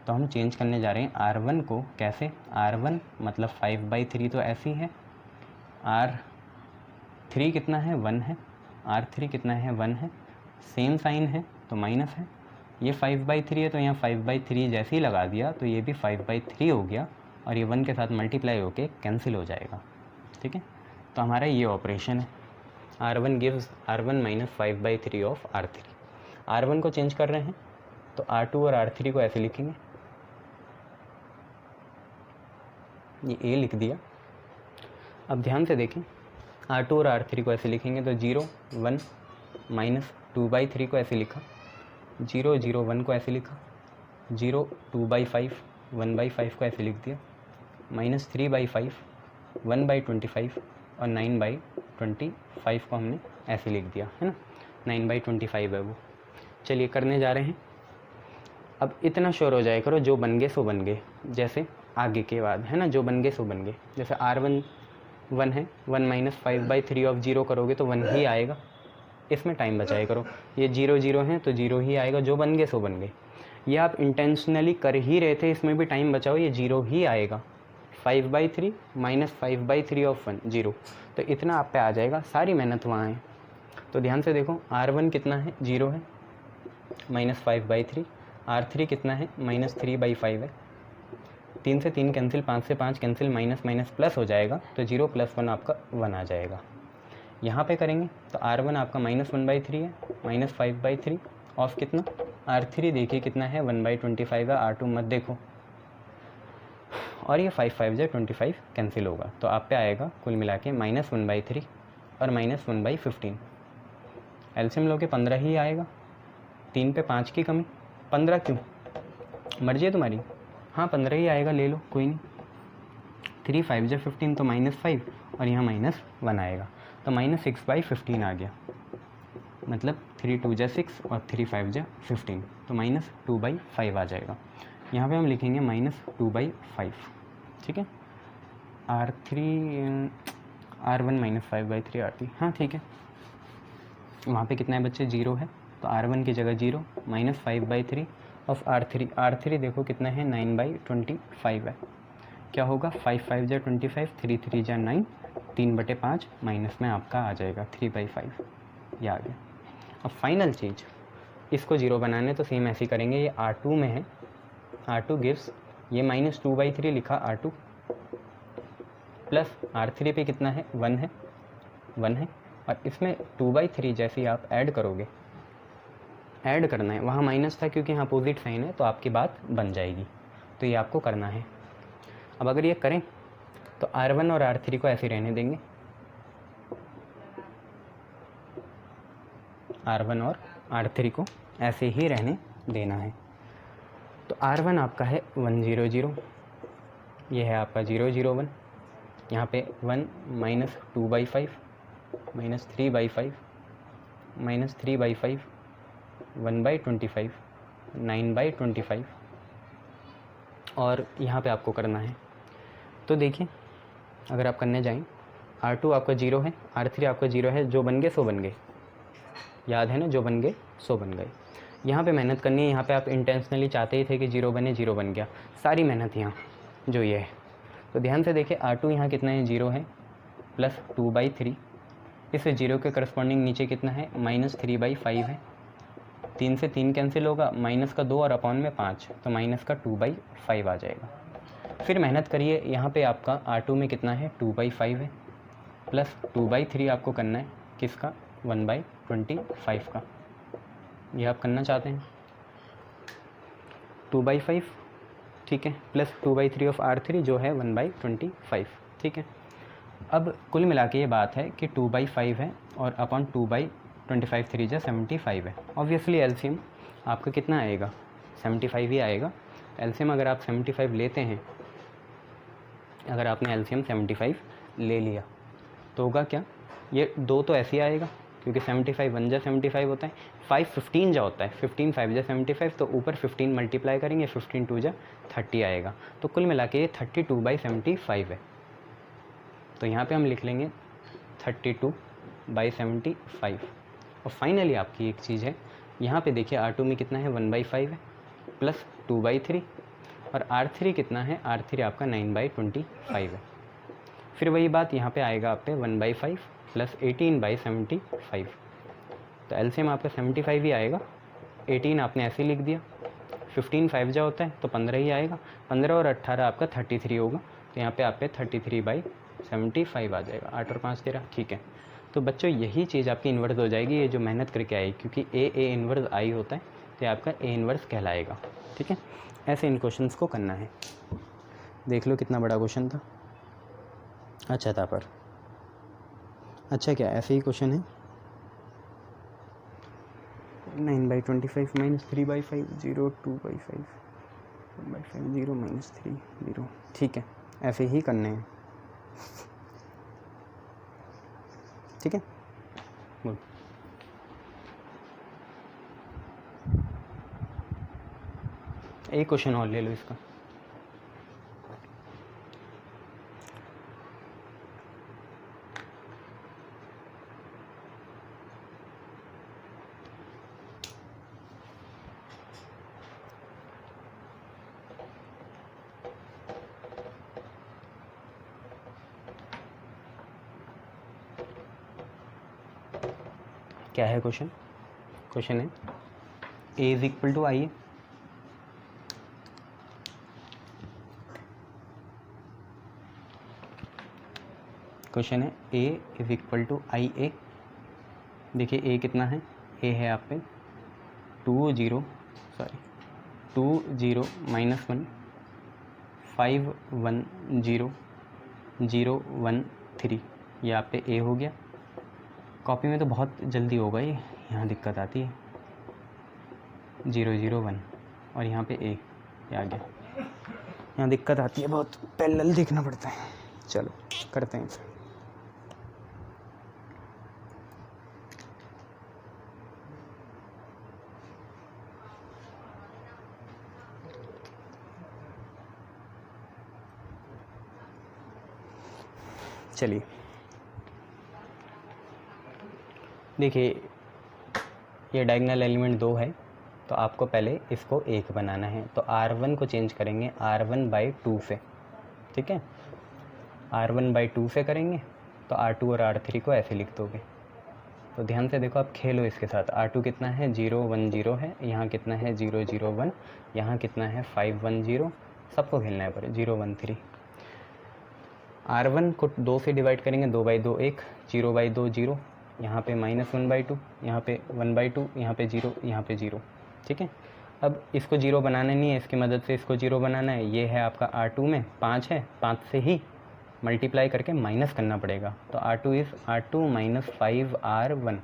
तो हम चेंज करने जा रहे हैं R1 को, कैसे, R1 मतलब 5/3 तो ऐसी है, R3 कितना है 1 है, R3 कितना है 1 है, सेम साइन है तो माइनस है, ये 5/3 है तो यहाँ 5/3 जैसे ही लगा दिया तो ये भी 5/3 हो गया और ये 1 के साथ मल्टीप्लाई होके कैंसिल हो जाएगा। ठीक है, तो हमारा ये ऑपरेशन है, R1 gives R1 - 5/3 of R3। R1 को चेंज कर रहे हैं तो R2 और R3 को ऐसे लिखेंगे, ये A लिख दिया। अब ध्यान से देखें, R2 और R3 को ऐसे लिखेंगे तो 0 1 -2/3 को ऐसे लिखा, 0 0 1 को ऐसे लिखा, 0 2/5 1/5 को ऐसे लिख दिया, -3/5 1/25 और 9/25 को हमने ऐसे लिख दिया, है ना, 9/25 है वो। चलिए करने जा रहे हैं। अब इतना श्योर हो जाए करो, जो बन गए सो बन गए, जैसे आगे के बाद, है ना, जो बन गए सो बन गए। जैसे R1 1 है, 1 - 5/3 ऑफ 0 करोगे तो 1 ही आएगा, इसमें टाइम बचाए करो, ये 0 0 है तो 0 ही आएगा, जो बन गए सो बन गए। ये आप इंटेंशनली कर ही रहे थे, इसमें भी टाइम बचाओ, ये 0 ही आएगा। 5/3 - 5/3 ऑफ 1 0, तो इतना आप पे आ जाएगा, सारी मेहनत वहाँ है। तो ध्यान से देखो, R1 कितना है 0 है, -5/3, R3 कितना है -3/5 है, 3 से 3 कैंसिल, 5 से 5 कैंसिल, माइनस माइनस प्लस हो जाएगा, तो 0 + 1 आपका 1 आ जाएगा। यहाँ पे करेंगे तो R1 आपका -1/3 है, -5/3 ऑफ कितना, R3 देखिए कितना है 1/25 है, R2 मत देखो, और ये 5 5 जा 25 कैंसिल होगा, तो आप पे आएगा कुल मिला के -1/3 और -1/15। एलसीएम लो के 15 ही आएगा, 3 पे 5 की कमी, 15 क्यों, मर्जी है तुम्हारी, हाँ 15 ही आएगा, ले लो कोई नहीं। 3 5 जा 15 तो -5 और यहाँ -1 आएगा, तो -6/15 आ गया, मतलब 3 2 जा 6 और 3 5 जा 15, तो -2/5 आ जाएगा। यहाँ पे हम लिखेंगे -2/5, ठीक है। R1 -5/3 R3, हाँ ठीक है। वहाँ पे कितना है बच्चे, 0 है, तो R1 की जगह 0 -5/3 ऑफ R3 देखो कितना है, 9/25 है। क्या होगा, 5 5 जा 25, 3 3 जा 9, 3/5 माइनस में आपका आ जाएगा 3/5, ये आ गया। अब फाइनल चीज़, इसको 0 बनाने तो सेम ऐसे ही करेंगे, ये R2 में है, R2 गिव्स, ये -2/3 लिखा R2 प्लस R3 पे कितना है, 1 है, 1 है, और इसमें 2/3 जैसे ही आप ऐड करोगे, ऐड करना है, वहाँ माइनस था क्योंकि यहाँ अपोजिट साइन है, तो आपकी बात बन जाएगी, तो ये आपको करना है। अब अगर ये करें तो R1 और R3 को ऐसे रहने देंगे, R1 और R3 को ऐसे ही रहने देना है। तो R1 आपका है 1 0 0, ये है आपका 0 0 1, यहाँ पे 1 -2/5 -3/5 -3/5 1/25 9/25, और यहाँ पे आपको करना है। तो देखिए अगर आप करने जाएं, R2 आपका 0 है, R3 आपका 0 है, जो बन गए सो बन गए, याद है ना, जो बन गए सो बन गए। यहाँ पे मेहनत करनी है, यहाँ पे आप इंटेंशनली चाहते ही थे कि 0 बने, 0 बन गया, सारी मेहनत यहाँ जो ये है। तो ध्यान से देखिए, R2 यहाँ कितना है, 0 है, प्लस 2/3, इस 0 के करस्पॉन्डिंग नीचे कितना है, -3/5 है, 3 से 3 कैंसिल होगा, माइनस का 2 और अपॉन में 5, तो माइनस का 2/5 आ जाएगा। फिर मेहनत करिए, यहाँ पे आपका R2 में कितना है, 2/5 है, प्लस 2/3 आपको करना है, किसका, 1/25 का, ये आप करना चाहते हैं, 2/5, ठीक है, प्लस 2/3 ऑफ R3 जो है 1/25, ठीक है। अब कुल मिला के ये बात है कि 2/5 है और अपॉन 2/25 3 जा 75 है। ऑब्वियसली एलसीएम आपका कितना आएगा, 75 ही आएगा। एलसीएम अगर आप 75 लेते हैं, अगर आपने एलसीएम 75 ले लिया तो होगा क्या, ये 2 तो ऐसे ही आएगा क्योंकि 75 1 जा 75 होता है, 5 15 जा होता है, 15 5 जा 75, तो ऊपर 15 मल्टीप्लाई करेंगे, 15 2 जा 30 आएगा, तो कुल मिला के ये 32/75 है। तो यहाँ पे हम लिख लेंगे 32/75। और फाइनली आपकी एक चीज़ है, यहाँ पे देखिए R2 में कितना है, 1/5 है, प्लस 2/3, और R3 कितना है, R3 आपका 9/25 है। फिर वही बात यहाँ पे आएगा आप पे 1/5 प्लस 18/75, तो एलसीएम आपका 75 ही आएगा। 18 आपने ऐसे ही लिख दिया, 15 5 जा होता है तो 15 ही आएगा, 15 और 18 आपका 33 होगा, तो यहाँ पे आप पे 33/75 आ जाएगा, 8 और 5 13, ठीक है। तो बच्चों यही चीज़ आपकी इन्वर्स हो जाएगी, ये जो मेहनत करके आई, क्योंकि ए इन्वर्स आई होता है, तो ये आपका ए इन्वर्स कहलाएगा, ठीक है। ऐसे इन क्वेश्चंस को करना है। देख लो कितना बड़ा क्वेश्चन था, अच्छा था पर अच्छा क्या ऐसे ही क्वेश्चन है, 9/25 -3/5 0 2/5 1/5 0 -3 0, ठीक है, ऐसे ही करने हैं, ठीक है। गुड, एक क्वेश्चन और ले लो इसका। क्या है क्वेश्चन, क्वेश्चन है A इज इक्वल टू, आइए क्वेश्चन है A is equal to IA। देखिए A कितना है, A है आप पे 2 0 -1 5 1 0 0 1 3, ये आप पे A हो गया। कॉपी में तो बहुत जल्दी होगा ये, यहाँ दिक्कत आती है, 0 0 1 और यहाँ पे A, ये आ गया। यहाँ दिक्कत आती है बहुत, पैरेलल देखना पड़ता है। चलो करते हैं इसे। चलिए देखिए, ये डायगोनल एलिमेंट 2 है, तो आपको पहले इसको 1 बनाना है। तो R1 को चेंज करेंगे R1/2 से, ठीक है। R1/2 से करेंगे तो R2 और R3 को ऐसे लिख दोगे। तो ध्यान से देखो, आप खेलो इसके साथ। R2 कितना है 0 1 0 है, यहाँ कितना है 0 0 1, यहाँ कितना है 5 1 0, सबको खेलना है पर 0 1 3। R1 को 2 से डिवाइड करेंगे, 2/2 1, 0/2 0, यहाँ पे -1/2, यहाँ पे 1/2, यहाँ पे 0, यहाँ पे 0, ठीक है। अब इसको 0 बनाना नहीं है, इसकी मदद से इसको 0 बनाना है। ये है आपका R2 में 5 है, 5 से ही मल्टीप्लाई करके माइनस करना पड़ेगा। तो R2 is R2 - 5R1,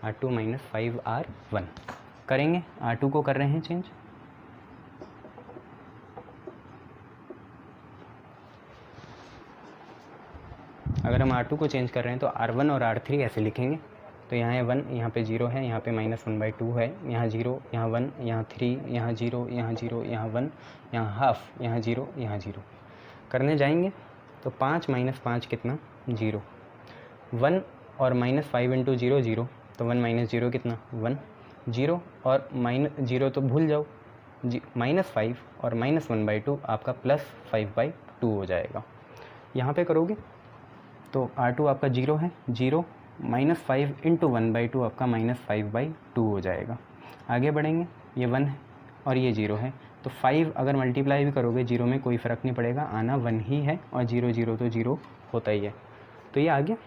R2 - 5R1 करेंगे। R2 को कर रहे हैं चेंज। अगर हम R2 को चेंज कर रहे हैं तो R1 और R3 ऐसे लिखेंगे। तो यहाँ है 1, यहाँ पे 0 है, यहाँ पे -1/2 है, यहाँ 0, यहाँ 1, यहाँ 3, यहाँ 0, यहाँ 0, यहाँ 1, यहाँ हाफ, यहाँ 0, यहाँ 0 करने जाएंगे। तो 5 - 5 कितना 0, 1 और -5 × 0 0, तो 1 - 0 कितना 1, 0 और -0 तो भूल जाओ, -5 और -1/2 आपका +5/2 हो जाएगा। यहाँ पे करोगे तो R2 आपका 0 है, 0 -5 × 1/2 आपका -5/2 हो जाएगा। आगे बढ़ेंगे, ये 1 है और ये 0 है, तो 5 अगर मल्टीप्लाई भी करोगे 0 में कोई फ़र्क नहीं पड़ेगा, आना 1 ही है, और 0 0 तो 0 होता ही है। तो ये आ गया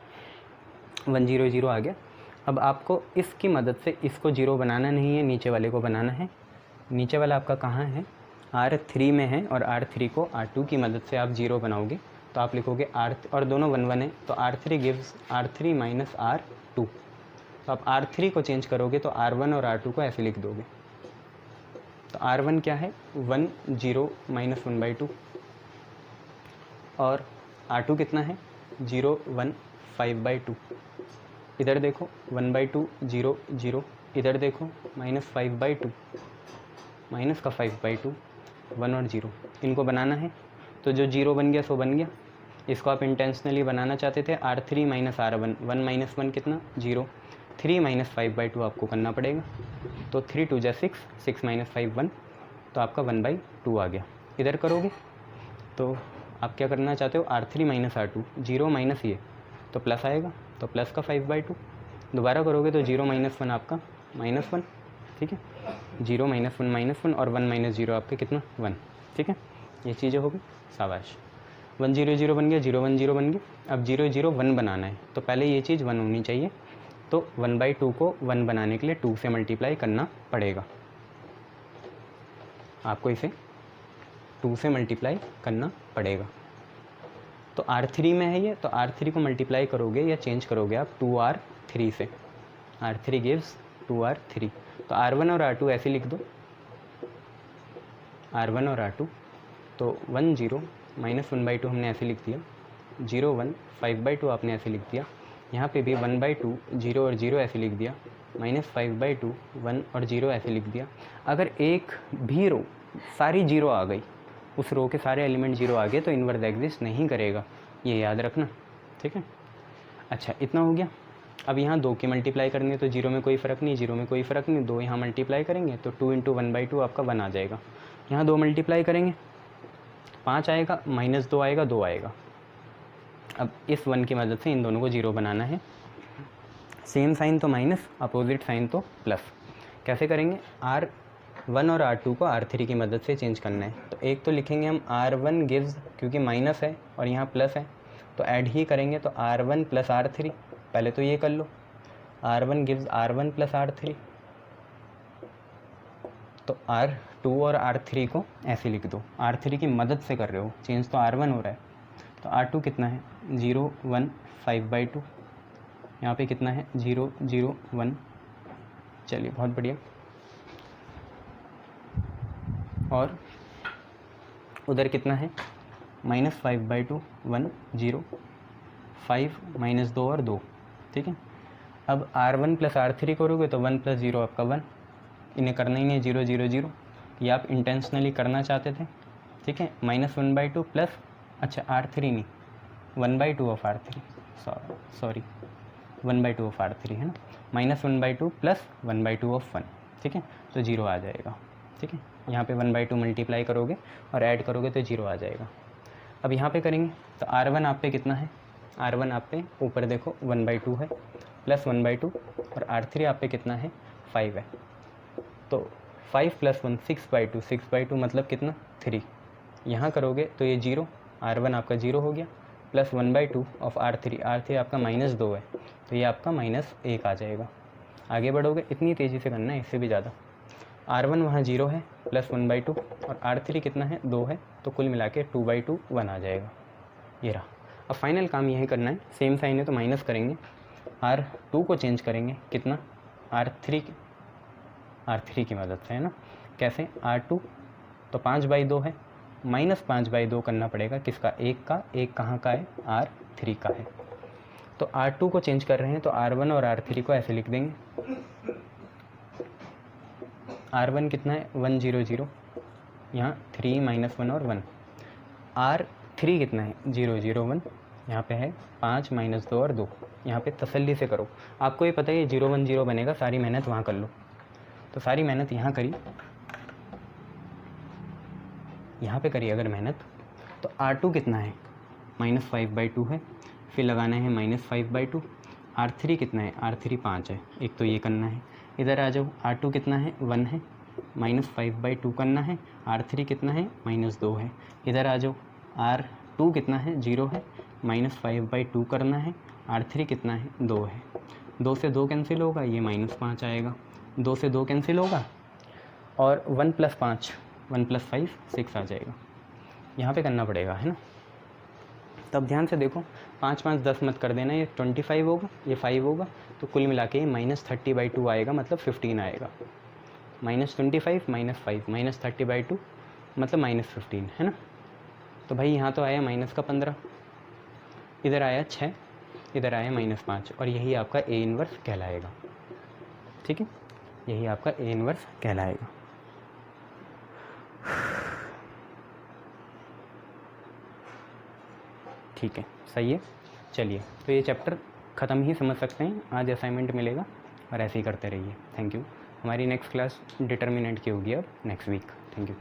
1 0 0 आ गया। अब आपको इसकी मदद से इसको 0 बनाना नहीं है, नीचे वाले को बनाना है। नीचे वाला आपका कहाँ है, R3 में है, और R3 को R2 की मदद से आप 0 बनाओगे तो आप लिखोगे R, और दोनों 1 1 है, तो R3 गिव्स R3 - R2। तो आप R3 को चेंज करोगे तो R1 और R2 को ऐसे लिख दोगे। तो R1 क्या है 1 0 -1/2, और R2 कितना है 0 1 5/2। इधर देखो 1/2 0 0, इधर देखो -5/2, माइनस का 5/2, 1 और 0, इनको बनाना है। तो जो 0 बन गया सो बन गया। इसको आप इंटेंशनली बनाना चाहते थे R3 - R1, 1 - 1 कितना 0, 3 - 5/2 आपको करना पड़ेगा। तो 3 2 जा 6, 6 - 5 1, तो आपका 1/2 आ गया। इधर करोगे तो आप क्या करना चाहते हो R3 - R2, 0 माइनस ये तो प्लस आएगा, तो प्लस का 5/2। दोबारा करोगे तो 0 - 1 आपका -1, ठीक है। 0 - 1 -1 और 1 - 0 आपके कितना 1, ठीक है। ये चीज़ें होगी, शाबाश। 1 0 0 बन गया, 0 1 0 बन गया। अब 0 0 1 बनाना है, तो पहले ये चीज़ 1 होनी चाहिए। तो 1/2 को 1 बनाने के लिए 2 से मल्टीप्लाई करना पड़ेगा। आपको इसे 2 से मल्टीप्लाई करना पड़ेगा। तो R3 में है ये, तो R3 को मल्टीप्लाई करोगे या चेंज करोगे आप 2R3 से। R3 gives 2R3। तो R1 और R2 ऐसे लिख दो, R1 और R2। तो 1 0 -1/2 हमने ऐसे लिख दिया, 0 1 5/2 आपने ऐसे लिख दिया। यहाँ पे भी 1/2 0 और 0 ऐसे लिख दिया, -5/2 1 और 0 ऐसे लिख दिया। अगर एक भी रो सारी 0 आ गई, उस रो के सारे एलिमेंट 0 आ गए, तो इनवर्स एग्जिस्ट नहीं करेगा, ये याद रखना, ठीक है। अच्छा, इतना हो गया। अब यहाँ 2 की मल्टीप्लाई करनी है, तो 0 में कोई फ़र्क नहीं, 0 में कोई फ़र्क नहीं, 2 यहाँ मल्टीप्लाई करेंगे तो 2 × 1/2 आपका 1 आ जाएगा। यहाँ 2 मल्टीप्लाई करेंगे 5 आएगा, -2 आएगा, 2 आएगा। अब इस 1 की मदद से इन दोनों को 0 बनाना है। सेम साइन तो माइनस, अपोजिट साइन तो प्लस। कैसे करेंगे, R1 और R2 को R3 की मदद से चेंज करना है। तो एक तो लिखेंगे हम R1 गिव्स, क्योंकि माइनस है और यहाँ प्लस है तो ऐड ही करेंगे, तो R1 + R3। पहले तो ये कर लो, R1 गिव्स R1 + R3। तो R2 और R3 को ऐसे लिख दो, R3 की मदद से कर रहे हो, चेंज तो R1 हो रहा है। तो R2 कितना है 0 1 5/2, यहाँ पे कितना है 0 0 1। चलिए बहुत बढ़िया। और उधर कितना है -5/2 1 0 5 -2 और 2, ठीक है। अब R1 + R3 करोगे तो 1 + 0 आपका 1, इन्हें करना ही नहीं है 0 0 0, ये आप इंटेंशनली करना चाहते थे, ठीक है। -1/2 प्लस, अच्छा R3 नहीं, 1/2 of R3, sorry 1/2 of R3 है ना, -1/2 प्लस 1/2 ऑफ 1, ठीक है, तो 0 आ जाएगा, ठीक है। यहाँ पे 1/2 मल्टीप्लाई करोगे और ऐड करोगे तो 0 आ जाएगा। अब यहाँ पे करेंगे तो R1 आप पे कितना है, R1 आप पे ऊपर देखो 1/2 है प्लस 1/2, और R3 आप पे कितना है 5 है, तो 5 + 1 6/2, 6/2 मतलब कितना 3, यहाँ करोगे तो ये 0, R1 आपका 0 हो गया, प्लस 1/2 ऑफ R3, R3 आपका -2 है, तो ये आपका -1 आ जाएगा। आगे बढ़ोगे, इतनी तेज़ी से करना है, इससे भी ज़्यादा। R1 वहाँ 0 है प्लस 1/2, और R3 कितना है 2 है, तो कुल मिला के 2/2 1 आ जाएगा, ये रहा। अब फाइनल काम यही करना है, सेम साइन है तो माइनस करेंगे, R2 को चेंज करेंगे कितना R3 की मदद से, है ना। कैसे, R2 तो 5/2 है, -5/2 करना पड़ेगा, किसका, 1 का, 1 कहाँ का है R3 का है, तो R2 को चेंज कर रहे हैं तो R1 और R3 को ऐसे लिख देंगे, R1 कितना है 1 0 0, यहाँ 3 -1 और 1, R3 कितना है 0 0 1, यहाँ पे है 5 -2 और 2, यहाँ पे तसल्ली से करो, आपको ये पता है ये 0 1 0 बनेगा, सारी मेहनत वहाँ कर लो, तो सारी मेहनत यहाँ करी, यहाँ पे करिए अगर मेहनत, तो R2 कितना है -5/2 है, फिर लगाना है -5/2, R3 कितना है, R3 5 है, एक तो ये करना है, इधर आ जाओ, R2 कितना है 1 है, -5/2 करना है, R3 कितना है -2 है, इधर आ जाओ, R2 कितना है 0 है, -5/2 करना है, R3 कितना है 2 है, 2 से 2 कैंसिल होगा, ये -5 आएगा, 2 से 2 कैंसिल होगा, और 1 + 5 1 + 5 6 आ जाएगा, यहाँ पे करना पड़ेगा, है ना। तब ध्यान से देखो, 5 5 10 मत कर देना, ये 25 होगा, ये 5 होगा, तो कुल मिला के -30/2 आएगा, मतलब 15 आएगा, -25 -5 -30/2 मतलब -15, है ना। तो भाई यहाँ तो आया माइनस का 15, इधर आया 6, इधर आया -5, और यही आपका A इन्वर्स कहलाएगा, ठीक है, यही आपका A इन्वर्स कहलाएगा। ठीक है, सही है। चलिए, तो ये चैप्टर ख़त्म ही समझ सकते हैं, आज असाइनमेंट मिलेगा और ऐसे ही करते रहिए। Thank you. हमारी नेक्स्ट क्लास डिटर्मिनेंट की होगी अब नेक्स्ट वीक। Thank you.